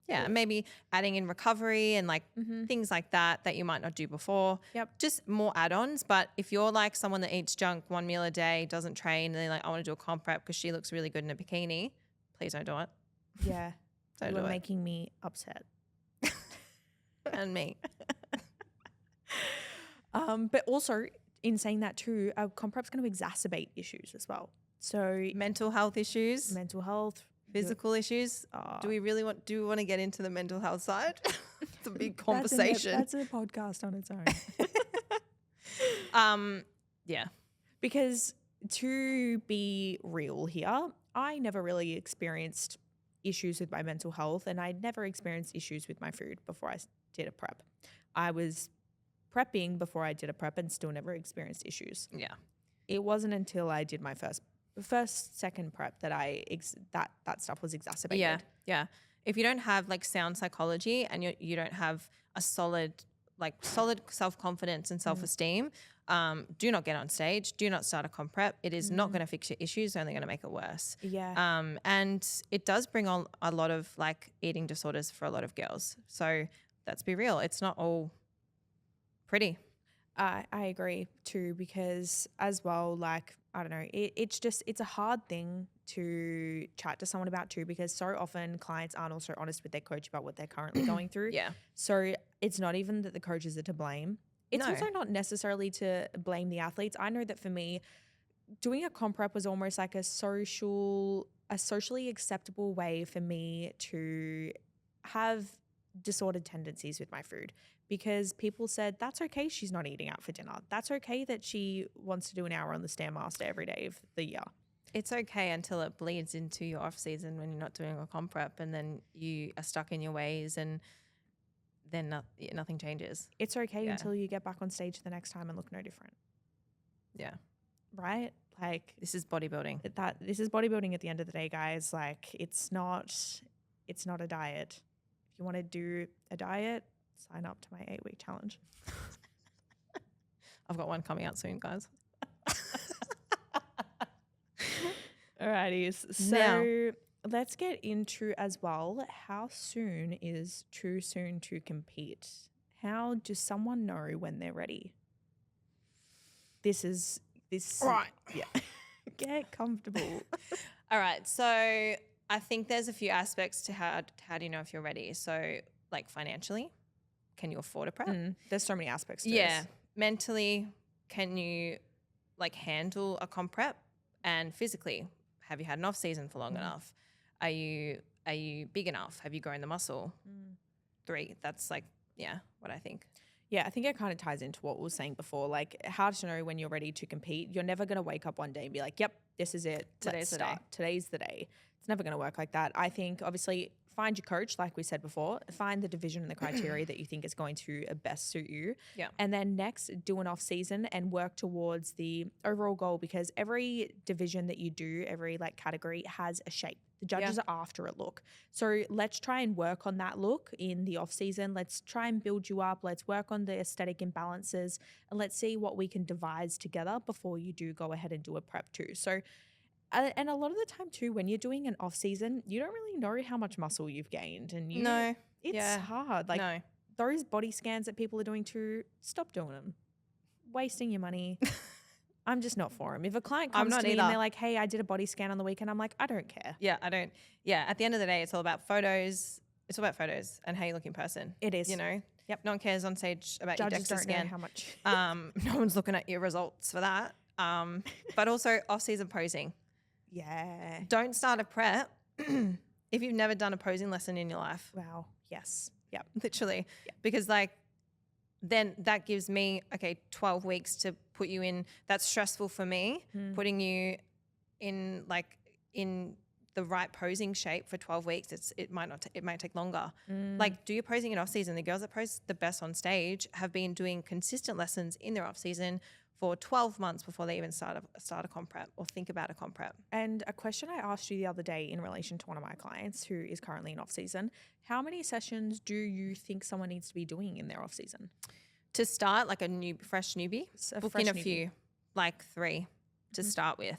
Yeah, and maybe adding in recovery and like things like that you might not do before. Yep. Just more add-ons. But if you're like someone that eats junk, 1 meal a day, doesn't train, and they're like, I want to do a comp prep because she looks really good in a bikini, please don't do it. Yeah. Don't You do are it. making me upset. And me. But also, in saying that too, a comp prep's going to exacerbate issues as well. So Mental health issues, mental health, physical issues. Do we want to get into the mental health side? It's a big conversation. That's a podcast on its own. Yeah. Because to be real here, I never really experienced issues with my mental health, and I never experienced issues with my food before I did a prep. I was prepping before I did a prep and still never experienced issues. Yeah. It wasn't until I did my second prep that that stuff was exacerbated. Yeah. Yeah. If you don't have like sound psychology and you don't have a solid self-confidence and self-esteem, do not get on stage. Do not start a comp prep. It is not going to fix your issues. It's only going to make it worse. Yeah. And it does bring on a lot of like eating disorders for a lot of girls. So let's be real. It's not all pretty. I agree too, because as well, like, I don't know, it's a hard thing to chat to someone about too, because so often clients aren't also honest with their coach about what they're currently going through. Yeah. So it's not even that the coaches are to blame. It's also not necessarily to blame the athletes. I know that for me, doing a comp prep was almost like a socially acceptable way for me to have disordered tendencies with my food, because people said that's okay, she's not eating out for dinner. That's okay that she wants to do an hour on the Stairmaster every day of the year. It's okay until it bleeds into your off season when you're not doing a comp prep, and then you are stuck in your ways, and then nothing changes. It's okay until you get back on stage the next time and look no different. Yeah. Right? Like, this is bodybuilding. This is bodybuilding at the end of the day, guys. Like, it's not a diet. If you want to do a diet, sign up to my 8-week challenge. I've got one coming out soon, guys. Alrighty. So let's get into as well, how soon is too soon to compete? How does someone know when they're ready? This. Right. Yeah. Get comfortable. All right. So I think there's a few aspects to how do you know if you're ready? So like financially, can you afford a prep? There's so many aspects to Yeah. this. Mentally, can you like handle a comp prep? And physically, have you had an off season for long enough? Are you big enough? Have you grown the muscle? 3. That's like, what I think. Yeah, I think it kind of ties into what we were saying before, like how to know when you're ready to compete. You're never going to wake up one day and be like, yep, this is it. Today's the day. Today's the day. It's never going to work like that. I think obviously find your coach, like we said before, find the division and the criteria that you think is going to best suit you. Yeah. And then next, do an off season and work towards the overall goal, because every division that you do, every like category has a shape. The judges are after a look. So let's try and work on that look in the off season. Let's try and build you up. Let's work on the aesthetic imbalances, and let's see what we can devise together before you do go ahead and do a prep too. So, and a lot of the time too, when you're doing an off season, you don't really know how much muscle you've gained, and it's hard. Like those body scans that people are doing too, stop doing them. Wasting your money. I'm just not for them. If a client comes to me and they're like, hey, I did a body scan on the weekend, I'm like, I don't care. Yeah, I don't. Yeah, at the end of the day, it's all about photos. It's all about photos and how you look in person. It is. You know? Yep. No one cares on stage about Judges your DEXA scan. Know how much. No one's looking at your results for that. But also off-season posing. Yeah. Don't start a prep if you've never done a posing lesson in your life. Wow. Yes. Yep. Literally. Yep. Because like, then that gives me, 12 weeks to put you in. That's stressful for me, putting you in the right posing shape for 12 weeks, it might take longer. Like, do your posing in off season. The girls that pose the best on stage have been doing consistent lessons in their off season for 12 months before they even start a comp prep or think about a comp prep. And a question I asked you the other day in relation to one of my clients who is currently in off season, how many sessions do you think someone needs to be doing in their off season? To start, like fresh newbie, book in a few, like 3 to start with.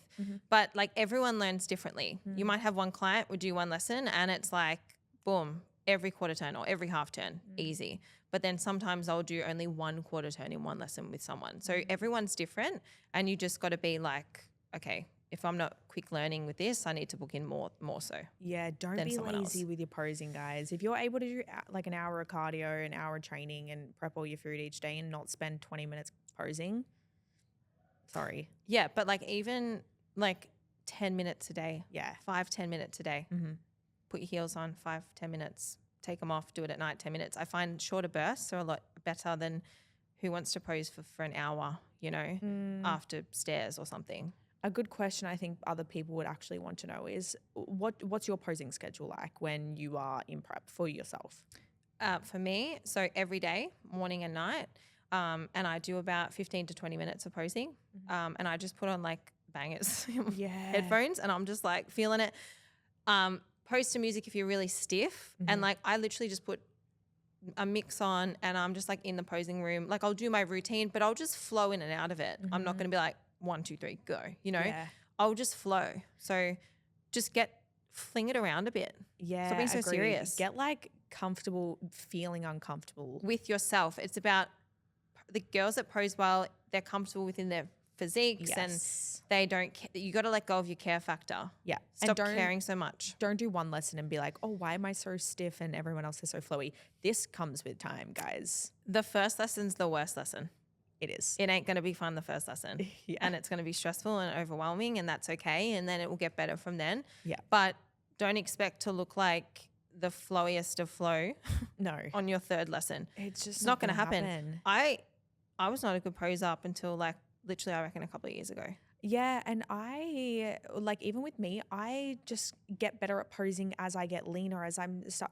But like everyone learns differently. You might have one client would do one lesson and it's like, boom, every quarter turn or every half turn, easy. But then sometimes I'll do only one quarter turn in one lesson with someone. So everyone's different and you just got to be like, okay, if I'm not quick learning with this, I need to book in more so. Yeah, don't be lazy with your posing, guys. If you're able to do like an hour of cardio, an hour of training and prep all your food each day and not spend 20 minutes posing, sorry. Yeah, but like even like 10 minutes a day. Yeah. 5-10 minutes a day. Put your heels on, 5-10 minutes. Take them off, do it at night, 10 minutes. I find shorter bursts are a lot better than who wants to pose for an hour, you know, after stairs or something. A good question I think other people would actually want to know is what's your posing schedule like when you are in prep for yourself? For me, so every day, morning and night, and I do about 15 to 20 minutes of posing, and I just put on like bangers, headphones, and I'm just like feeling it. Pose to music if you're really stiff, and like I literally just put a mix on and I'm just like in the posing room. Like I'll do my routine, but I'll just flow in and out of it. I'm not going to be like 1, 2, 3, go, you know, I'll just flow. So just fling it around a bit. Yeah. Stop being so serious. Get like comfortable, feeling uncomfortable with yourself. It's about the girls that pose well, they're comfortable within their physiques and they don't you got to let go of your care factor. Yeah. Stop caring so much. Don't do one lesson and be like, oh, why am I so stiff and everyone else is so flowy? This comes with time, guys. The first lesson's the worst lesson. It is. It ain't going to be fun the first lesson. And it's going to be stressful and overwhelming and that's okay. And then it will get better from then. Yeah. But don't expect to look like the flowiest of flow on your third lesson. It's just not going to happen. I was not a good poser up until like literally I reckon a couple of years ago. Yeah, and I like even with me, I just get better at posing as I get leaner,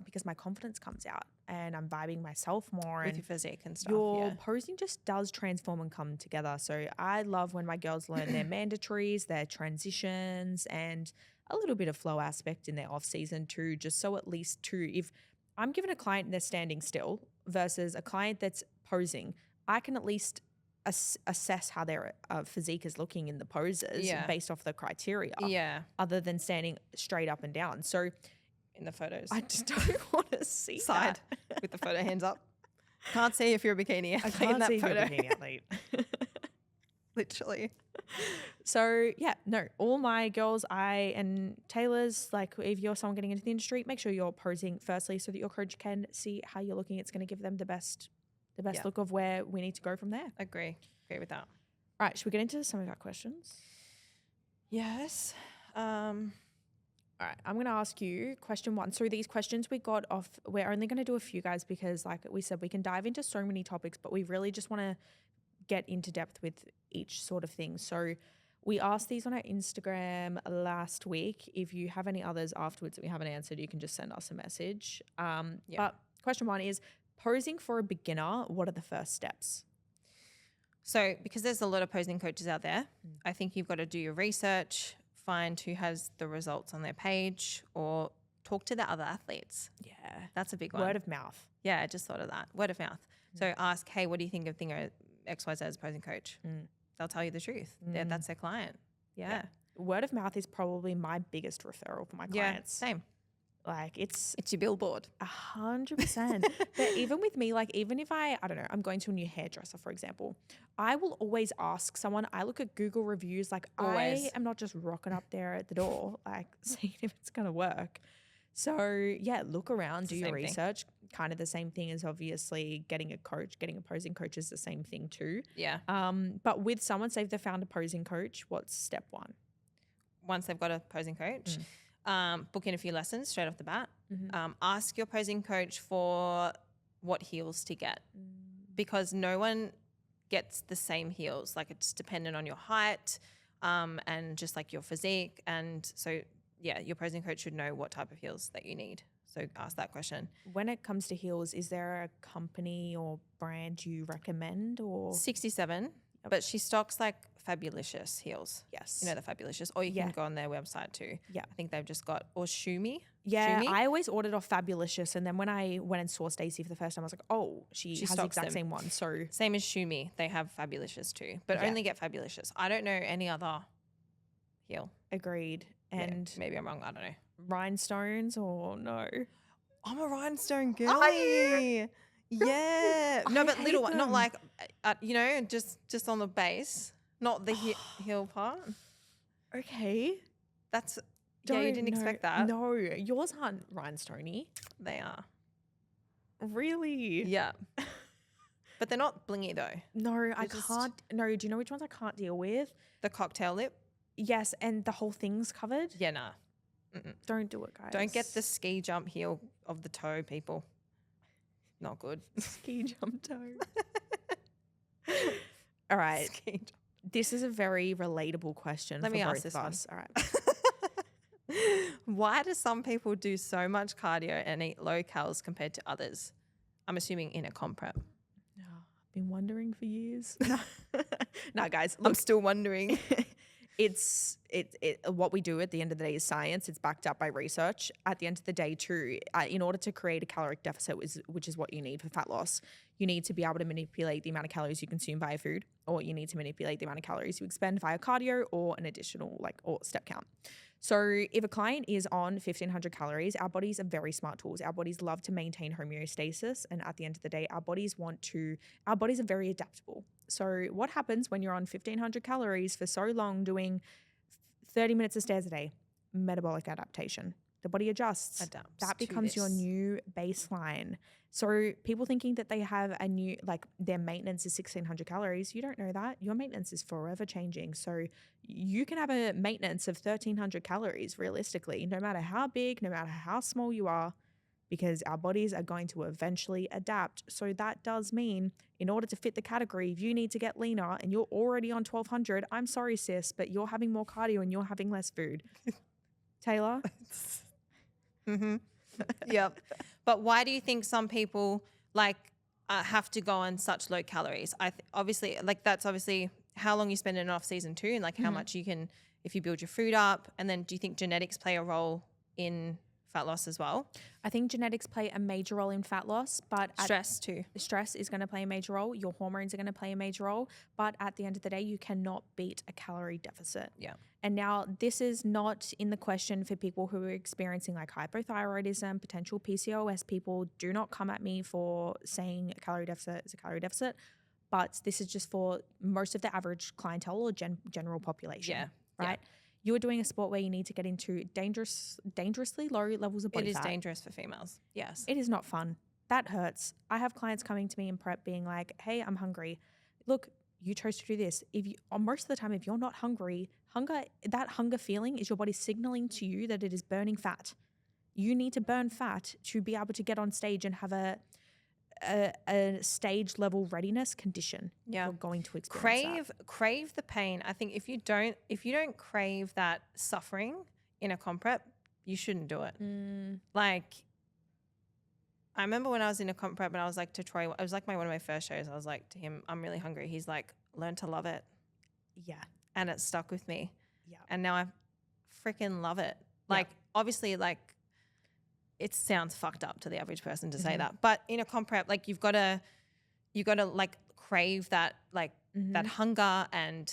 because my confidence comes out and I'm vibing myself more with and your physique and stuff. Your posing just does transform and come together. So I love when my girls learn their mandatories, their transitions, and a little bit of flow aspect in their off season too. Just so at least if I'm given a client and they're standing still versus a client that's posing, I can at least assess how their physique is looking in the poses based off the criteria. Yeah. Other than standing straight up and down. So in the photos, I just don't want to see side that. with the photo hands up. Can't see if you're a bikini athlete. I can't in that see photo. if you're a bikini athlete. Literally. So yeah, no, all my girls, and Taylor's, like if you're someone getting into the industry, make sure you're posing firstly so that your coach can see how you're looking. It's going to give them the best look of where we need to go from there. Agree with that. All right, should we get into some of our questions? Yes. All right, I'm going to ask you question 1. So these questions we got off, we're only going to do a few, guys, because like we said, we can dive into so many topics, but we really just want to get into depth with each sort of thing. So we asked these on our Instagram last week. If you have any others afterwards that we haven't answered, you can just send us a message. But question 1 is, posing for a beginner, what are the first steps? So because there's a lot of posing coaches out there, I think you've got to do your research, find who has the results on their page, or talk to the other athletes. Yeah. That's a big one. Word of mouth. Yeah, I just thought of that. Word of mouth. So ask, hey, what do you think of XYZ as a posing coach? They'll tell you the truth. That's their client. Yeah. Word of mouth is probably my biggest referral for my clients. Same. Like it's your billboard. 100%. But even with me, like even if I don't know, I'm going to a new hairdresser, for example, I will always ask someone. I look at Google reviews. Like I am not just rocking up there at the door, like seeing if it's going to work. So yeah, look around, do your research. Kind of the same thing as obviously getting a coach, getting a posing coach is the same thing too. Yeah. But with someone, say if they found a posing coach, what's step 1? Once they've got a posing coach, book in a few lessons straight off the bat. Ask your posing coach for what heels to get because no one gets the same heels. Like it's dependent on your height and just like your physique. And so yeah, your posing coach should know what type of heels that you need. So ask that question. When it comes to heels, is there a company or brand you recommend or? 67, but she stocks like Fabulicious heels. Yes. You know the Fabulicious, or you can go on their website too. Yeah. I think they've just got, or Shumi. Yeah, Shumi? I always ordered off Fabulicious, and then when I went and saw Stacey for the first time, I was like, oh, she has the stocks exact them. same one. So Same as Shumi, they have Fabulicious too, but only get Fabulicious. I don't know any other heel. agreed. And maybe I'm wrong. I don't know. rhinestones or no? I'm a rhinestone girly. Yeah. No, I but little hate one, not them. like, just on the base, not the heel part. Okay. That's, you didn't expect that. No, yours aren't rhinestoney. They are. Really? Yeah. But they're not blingy though. No, I can't. No, do you know which ones I can't deal with? The cocktail lip. Yes, and the whole thing's covered. Yeah, nah. Don't do it, guys. Don't get the ski jump heel of the toe, people. Not good. ski jump toe. All right. Ski jump. This is a very relatable question. Let for me both ask this of one. us. All right. Why do some people do so much cardio and eat low calories compared to others? I'm assuming in a comp prep. No, I've been wondering for years. No, guys, I'm look, still wondering. it's what we do at the end of the day is science. It's backed up by research. At the end of the day, too, in order to create a caloric deficit, which is what you need for fat loss, you need to be able to manipulate the amount of calories you consume via food, or you need to manipulate the amount of calories you expend via cardio or an additional or step count. So if a client is on 1,500 calories, our bodies are very smart tools. Our bodies love to maintain homeostasis. And at the end of the day, our bodies are very adaptable. So what happens when you're on 1,500 calories for so long doing 30 minutes of stairs a day? Metabolic adaptation. The body adjusts. That becomes your new baseline. So people thinking that they have a new, their maintenance is 1,600 calories, you don't know that. Your maintenance is forever changing. So you can have a maintenance of 1,300 calories realistically, no matter how big, no matter how small you are, because our bodies are going to eventually adapt. So that does mean in order to fit the category, if you need to get leaner and you're already on 1,200, I'm sorry, sis, but you're having more cardio and you're having less food. Taylor? Mm-hmm. Yep. But why do you think some people have to go on such low calories? Obviously that's obviously how long you spend in off season too, and how much you can, if you build your food up. And then do you think genetics play a role in fat loss as well? I think genetics play a major role in fat loss, but stress too. Stress is going to play a major role. Your hormones are going to play a major role, but at the end of the day, you cannot beat a calorie deficit. Yeah. And now this is not in the question for people who are experiencing hypothyroidism, potential PCOS people. Do not come at me for saying a calorie deficit is a calorie deficit, but this is just for most of the average clientele or general population. Yeah. Right. Yeah. You are doing a sport where you need to get into dangerously low levels of body fat. It is dangerous for females. Yes. It is not fun. That hurts. I have clients coming to me in prep being like, hey, I'm hungry. Look, you chose to do this. Most of the time, if you're not hungry, that hunger feeling is your body signaling to you that it is burning fat. You need to burn fat to be able to get on stage and have a stage level readiness condition. Yeah. You're going to experience crave the pain. I think if you don't crave that suffering in a comp prep, you shouldn't do it. I remember when I was in a comp prep and I was like to Troy, it was one of my first shows. I was like to him, I'm really hungry. He's like, learn to love it. Yeah. And it stuck with me. Yeah. And now I freaking love it. Obviously, it sounds fucked up to the average person to say that, but in a comp prep, you've got to crave that, that hunger and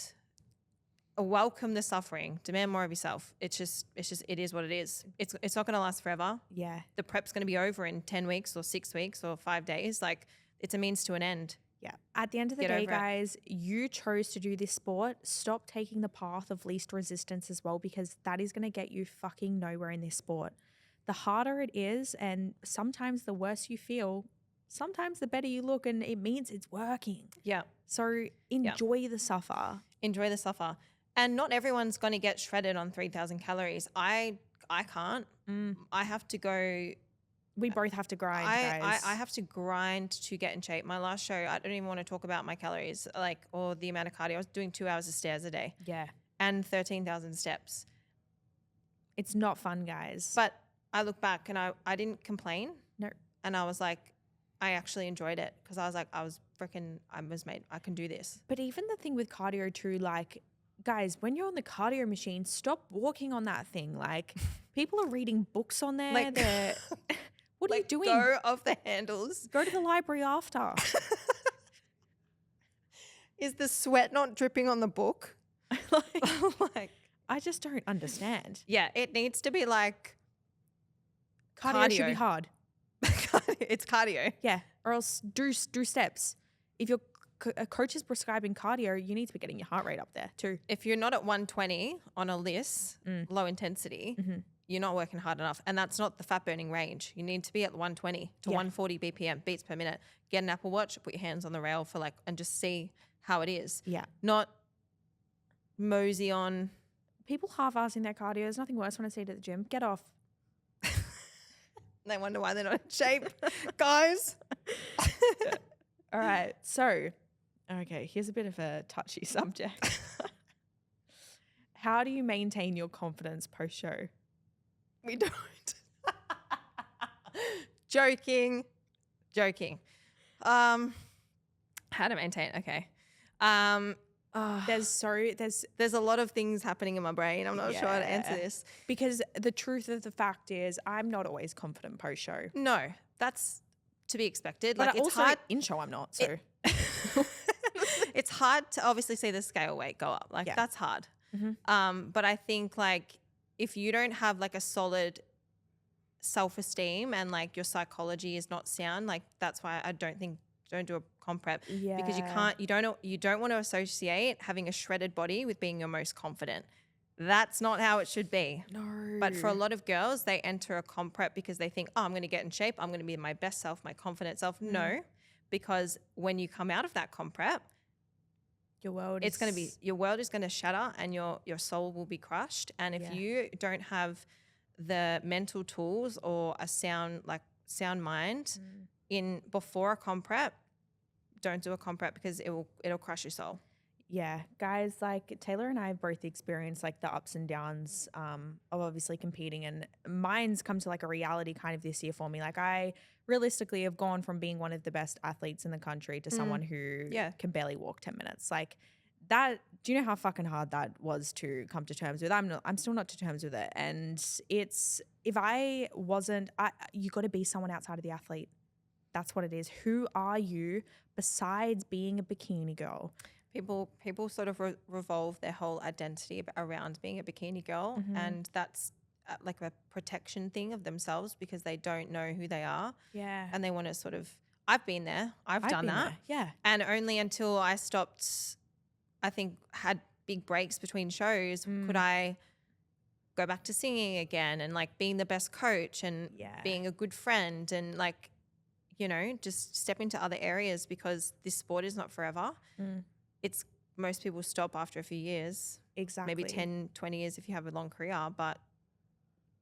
welcome the suffering, demand more of yourself. It is what it is. It's not going to last forever. Yeah. The prep's going to be over in 10 weeks or 6 weeks or 5 days. It's a means to an end. Yeah. At the end of the day, guys, you chose to do this sport. Stop taking the path of least resistance as well, because that is going to get you fucking nowhere in this sport. The harder it is, and sometimes the worse you feel, sometimes the better you look, and it means it's working. Yeah. So enjoy the suffer. Enjoy the suffer. And not everyone's going to get shredded on 3,000 calories. I can't. I have to go. We both have to grind, guys. I have to grind to get in shape. My last show, I don't even want to talk about my calories, or the amount of cardio. I was doing 2 hours of stairs a day. Yeah. And 13,000 steps. It's not fun, guys. But I look back and I didn't complain. No. And I was like, I actually enjoyed it because I was like, I was made, I can do this. But even the thing with cardio too, like, guys, when you're on the cardio machine, stop walking on that thing. Like, people are reading books on there. Like- They're what are you doing? Go off the handles. Go to the library after. Is the sweat not dripping on the book? Like, I just don't understand. Yeah, it needs to be like Cardio should be Cardio. hard. it's cardio. Yeah, or else do steps. If your a coach is prescribing cardio, you need to be getting your heart rate up there too. If you're not at 120 on a list, low intensity, you're not working hard enough. And that's not the fat burning range. You need to be at 120 to 140 BPM, beats per minute. Get an Apple Watch, put your hands on the rail for like, and just see how it is. Yeah. Not mosey on. People half-assing their cardio. There's nothing worse when I say to the gym, get off. They wonder why they're not in shape, guys. All right. So, okay, here's a bit of a touchy subject. How do you maintain your confidence post-show? We don't. Joking. How to maintain? Okay. There's There's a lot of things happening in my brain. I'm not sure how to answer Yeah. this. because the truth of the fact is I'm not always confident post-show. No, that's to be expected. But Like it's also hard. in show I'm not. So It's hard to obviously see the scale weight go up. Like Yeah. that's hard. Mhm. But I think like if you don't have like a solid self-esteem and like your psychology is not sound, like that's why I don't do a comp prep because you don't want to associate having a shredded body with being your most confident. That's not how it should be. No. But for a lot of girls, they enter a comp prep because they think, oh, I'm going to get in shape. I'm going to be my best self, my confident self. No, because when you come out of that comp prep, your world your world is going to shatter and your soul will be crushed. And if you don't have the mental tools or a sound mind in before a comp prep, don't do a comp prep because it'll crush your soul. Yeah, guys, like Taylor and I have both experienced like the ups and downs of obviously competing, and mine's come to like a reality kind of this year for me. Like I realistically have gone from being one of the best athletes in the country to someone who can barely walk 10 minutes. Like that, do you know how fucking hard that was to come to terms with? I'm still not to terms with it. And it's, if I wasn't, you got to be someone outside of the athlete. That's what it is. Who are you besides being a bikini girl? People sort of revolve their whole identity around being a bikini girl, and that's like a protection thing of themselves because they don't know who they are. Yeah. And they want to sort of, I've been there. I've done been that. there, yeah. And only until I stopped, I think had big breaks between shows, could I go back to singing again and like being the best coach and being a good friend and like, you know, just step into other areas because this sport is not forever. It's most people stop after a few years. Exactly. Maybe 10, 20 years if you have a long career, but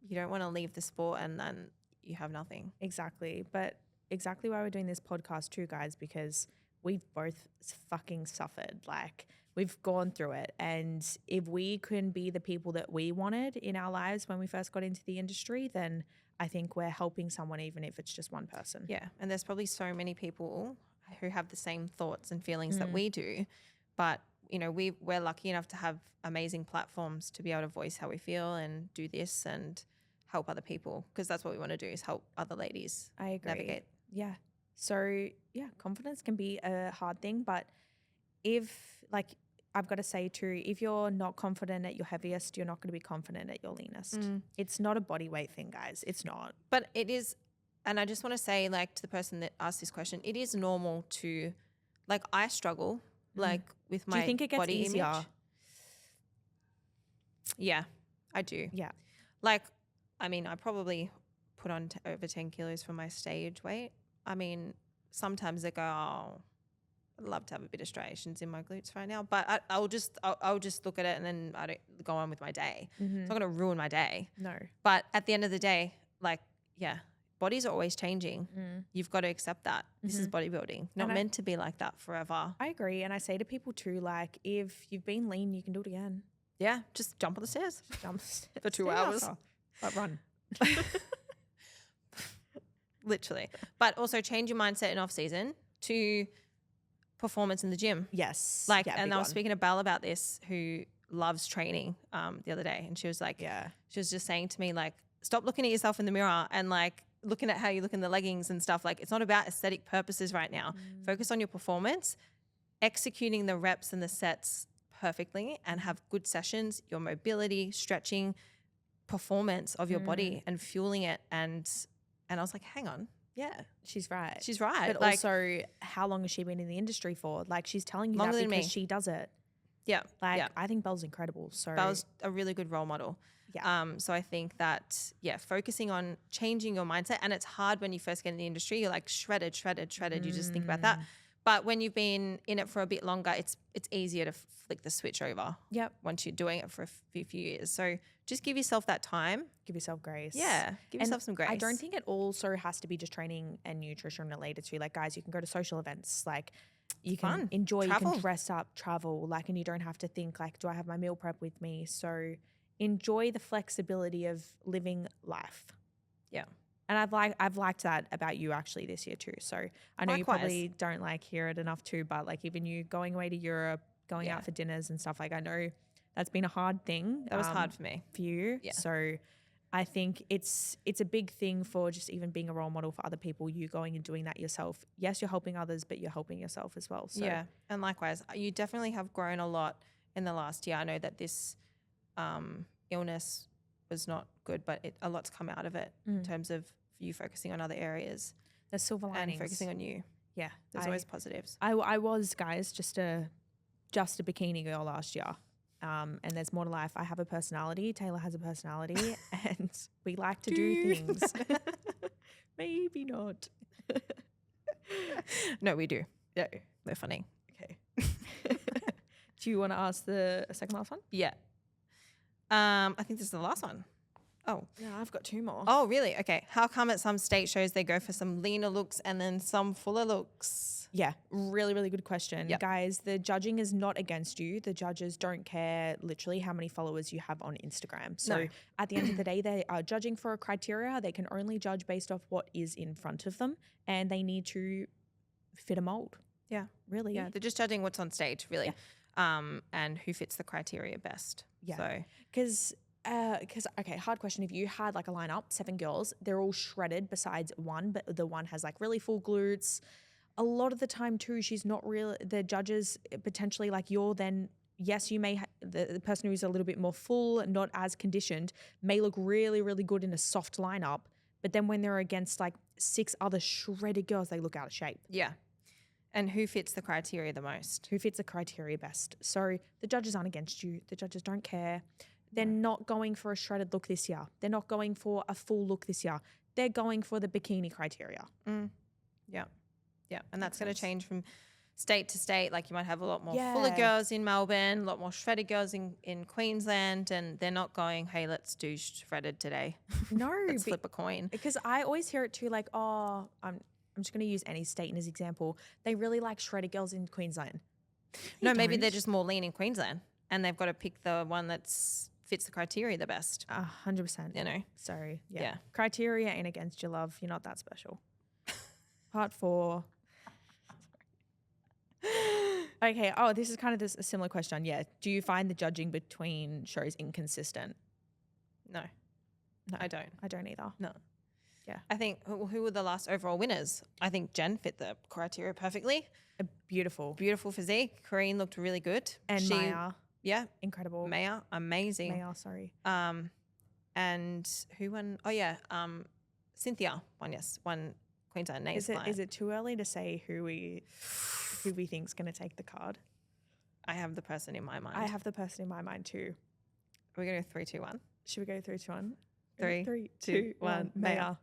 you don't want to leave the sport and then you have nothing. Exactly. But exactly why we're doing this podcast too, guys, because we've both fucking suffered. Like we've gone through it. And if we can be the people that we wanted in our lives when we first got into the industry, then I think we're helping someone, even if it's just one person. Yeah. And there's probably so many people who have the same thoughts and feelings that we do. But, you know, we're lucky enough to have amazing platforms to be able to voice how we feel and do this and help other people because that's what we want to do is help other ladies I agree. navigate. Yeah. So, yeah, confidence can be a hard thing. But if, like, I've got to say too, if you're not confident at your heaviest, you're not going to be confident at your leanest. It's not a body weight thing, guys. It's not. But it is, and I just want to say, like, to the person that asked this question, it is normal to, like, I struggle, like, with my Do you think it gets body easier? image. Yeah, I do. Yeah. Like, I mean, I probably put on over 10 kilos for my stage weight. I mean, sometimes I go, oh, I'd love to have a bit of striations in my glutes right now, but I'll just look at it and then I don't go on with my day. It's not going to ruin my day. No. But at the end of the day, like, yeah, bodies are always changing. You've got to accept that. This is bodybuilding. Not meant to be like that forever. I agree. And I say to people too, like, if you've been lean, you can do it again. Yeah, just jump on the stairs. Jump For 2 stay hours. after, but run. Literally. But also change your mindset in off season to performance in the gym. Yes. Like, yeah, and big I was one. speaking to Belle about this, who loves training the other day. And she was like, Yeah. she was just saying to me, like, stop looking at yourself in the mirror and like looking at how you look in the leggings and stuff. Like, it's not about aesthetic purposes right now. Focus on your performance, executing the reps and the sets perfectly, and have good sessions, your mobility, stretching, performance of your body and fueling it. And I was like, hang on. Yeah, She's right. she's right. But Like, also, how long has she been in the industry for? Like, she's telling you Longer that than because me. she does it. yeah, Like, yeah. I think Belle's incredible. So That was a really good role model. Yeah. So I think that, focusing on changing your mindset, and it's hard when you first get in the industry, you're like shredded. You just think about that. But when you've been in it for a bit longer, it's easier to flick the switch over. Yep. Once you're doing it for a few years. So just give yourself that time. Give yourself grace. Yeah. Give And yourself some grace. I don't think it also has to be just training and nutrition related to, like, guys, you can go to social events, like you can Fun. enjoy, you Travel. can dress up, travel, like, and you don't have to think like, do I have my meal prep with me? So enjoy the flexibility of living life. Yeah. And I've liked that about you actually this year too. So I know you Likewise. probably don't like hear it enough too, but like even you going away to Europe, going Yeah. out for dinners and stuff, like I know that's been a hard thing. That was hard for me. for you. Yeah. So I think it's a big thing for just even being a role model for other people, you going and doing that yourself. Yes, you're helping others, but you're helping yourself as well. So Yeah. And likewise, you definitely have grown a lot in the last year. I know that this illness was not good, but a lot's come out of it in terms of you focusing on other areas there's silver and linings. focusing on you. Yeah. There's always positives. I was, guys, just a bikini girl last year. And there's more to life. I have a personality. Taylor has a personality, and we like to do things. Maybe not. No, we do. No. They're funny. Okay. Do you want to ask the second last one? Yeah. I think this is the last one. Oh. Yeah, I've got two more. Oh, really? Okay. How come at some state shows they go for some leaner looks and then some fuller looks? Yeah, really, really good question. Yep. Guys, the judging is not against you. The judges don't care literally how many followers you have on Instagram. So No. at the end of the day, they are judging for a criteria. They can only judge based off what is in front of them, and they need to fit a mold. Yeah. Really. Yeah. They're just judging what's on stage, really. And who fits the criteria best. Yeah. So, Because, okay, hard question. If you had like a lineup, 7 girls, they're all shredded besides one, but the one has like really full glutes. A lot of the time too, she's not real. The judges potentially like you're then, yes, you may, the person who's a little bit more full, not as conditioned, may look really, really good in a soft lineup. But then when they're against like 6 other shredded girls, they look out of shape. yeah. And who fits the criteria the most? Who fits the criteria best? So the judges aren't against you. The judges don't care. They're not going for a shredded look this year. They're not going for a full look this year. They're going for the bikini criteria. Yeah. Yeah. And that's going to change from state to state. Like you might have a lot more Yeah. fuller girls in Melbourne, a lot more shredded girls in Queensland, and they're not going, hey, let's do shredded today. No, Let's flip a coin. because I always hear it too, like, oh, I'm just going to use any state as example. They really like shredded girls in Queensland. No, maybe don't. they're just more lean in Queensland and they've got to pick the one that's fits the criteria the best. 100%. You know? Sorry. Yeah. Yeah. Criteria ain't against your love. You're not that special. Part 4. Okay. Oh, this is kind of a similar question. Yeah. Do you find the judging between shows inconsistent? No, I don't. I don't either. No. Yeah. I think who were the last overall winners? I think Jen fit the criteria perfectly. Beautiful. Beautiful physique. Corrine looked really good. And Maya. Yeah. Incredible. Maya, amazing. Maya, sorry. And who won? Oh yeah, Cynthia won. Yes, won Queensland Names. Is it too early to say who we think's going to take the card? I have the person in my mind. I have the person in my mind too. We're going to go 3, 2, 1. Should we go 3, 2, 1? 3, 2, 1. Maya.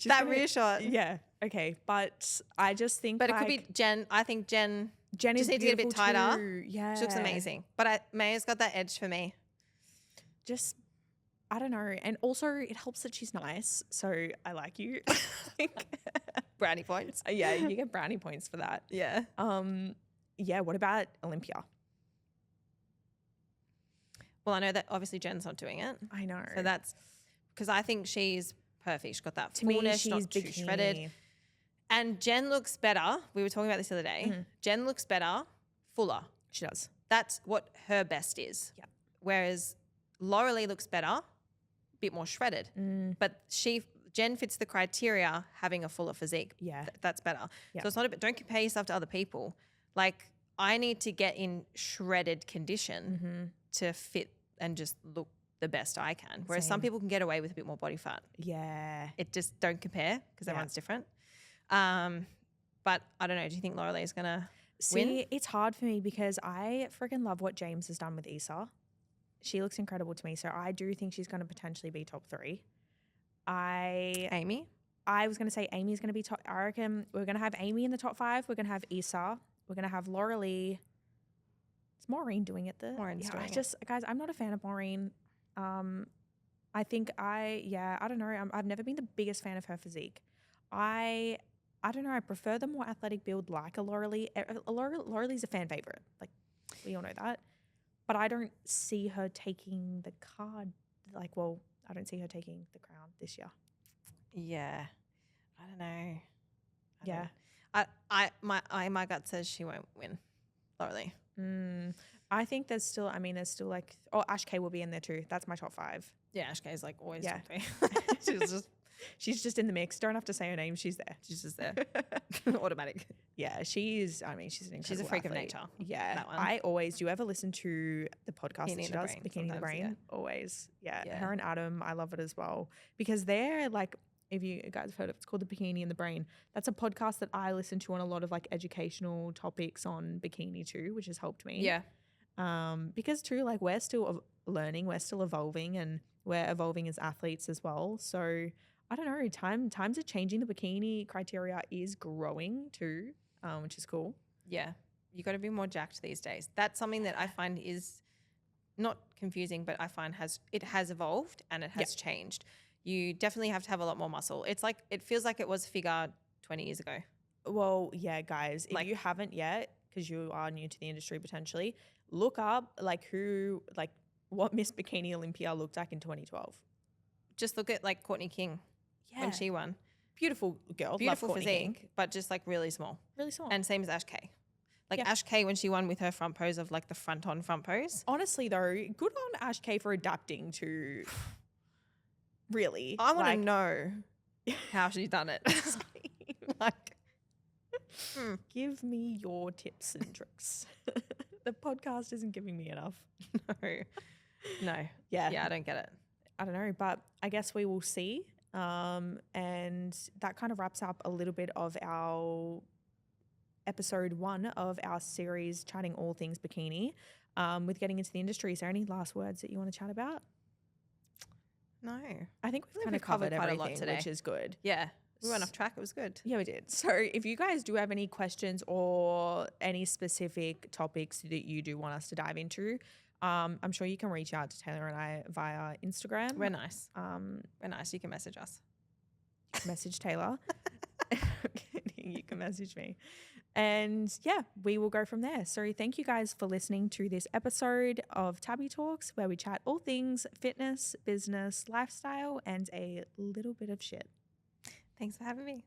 That reassured. Yeah. Okay. But I just think But it could be Jen. I think Jen Jen just is needs to get a bit beautiful tighter. too. Yeah. She looks amazing. But Maya's got that edge for me. Just, I don't know. And also it helps that she's nice. So I like you. Brownie points. Yeah. You get brownie points for that. Yeah. Yeah. What about Olympia? Well, I know that obviously Jen's not doing it. I know. So that's because I think she's perfect. She's got that To me, fullness, she's not too bikini. shredded. And Jen looks better. We were talking about this the other day. Jen looks better, fuller. She does. That's what her best is. Yeah. Whereas Lauralee looks better, a bit more shredded. But Jen fits the criteria having a fuller physique. Yeah. That's better. Yeah. So it's not a bit, don't compare yourself to other people. Like I need to get in shredded condition to fit and just look the best I can. Whereas some Same. people can get away with a bit more body fat. Yeah. It just don't compare because Yeah. everyone's different. But I don't know. Do you think Lauralee is going to win? See, it's hard for me because I freaking love what James has done with Issa. She looks incredible to me. So I do think she's going to potentially be top 3. Amy? I was going to say Amy's going to be top. I reckon we're going to have Amy in the top 5. We're going to have Issa. We're going to have Lauralee. Is Maureen doing it there? Maureen's doing it. Guys, I'm not a fan of Maureen. I think I don't know. I've never been the biggest fan of her physique. I don't know. I prefer the more athletic build like a Lauralee. Lauralee's a fan favorite. Like, we all know that. But I don't see her taking the card. I don't see her taking the crown this year. Yeah. I don't know. Yeah. My gut says she won't win, Lauralee. I think there's still like, Ash K will be in there too. That's my top 5. Yeah, Ashkay is like always Yeah. top 3. She's just in the mix. Don't have to say her name. She's there. She's just there. Automatic. Yeah, she's an incredible She's a freak of athlete. nature. Yeah. That one. I always, do you ever listen to the podcast Bikini that she in the does? Brain, Bikini in the sometimes, Brain? yeah. Always. Yeah. Yeah. Her and Adam, I love it as well. Because they're like, if you guys have heard of it, it's called the Bikini in the Brain. That's a podcast that I listen to on a lot of like educational topics on bikini too, which has helped me. Yeah. Because too, like we're still learning, we're still evolving, and we're evolving as athletes as well. So I don't know, times are changing. The bikini criteria is growing too, which is cool. Yeah. You got to be more jacked these days. That's something that I find is not confusing, but I find has evolved and it has changed. You definitely have to have a lot more muscle. It's like, it feels like it was figure 20 years ago. Well, yeah, guys, if Like- you haven't yet, because you are new to the industry potentially, look up what Miss Bikini Olympia looked like in 2012. Just look at like Courtney King when she won. Beautiful girl, Beautiful love Courtney King. physique, but just like really small. Really small. And same as Ash K. Like Yeah. Ash K when she won with her front pose of like the front pose. Honestly, though, good on Ash K for adapting to. Really, I want to know how she's done it. Like, give me your tips and tricks. The podcast isn't giving me enough. no. Yeah. Yeah, I don't get it. I don't know, but I guess we will see. And that kind of wraps up a little bit of our episode 1 of our series, chatting all things bikini. With getting into the industry, is there any last words that you want to chat about? No. I think we've think kind we've of covered covered quite a everything, lot today. which is good. Yeah. We went off track. It was good. Yeah, we did. So if you guys do have any questions or any specific topics that you do want us to dive into, I'm sure you can reach out to Taylor and I via Instagram. We're nice. We're nice. You can message us. Message Taylor. You can message me. And yeah, we will go from there. So thank you guys for listening to this episode of Tabby Talks, where we chat all things fitness, business, lifestyle, and a little bit of shit. Thanks for having me.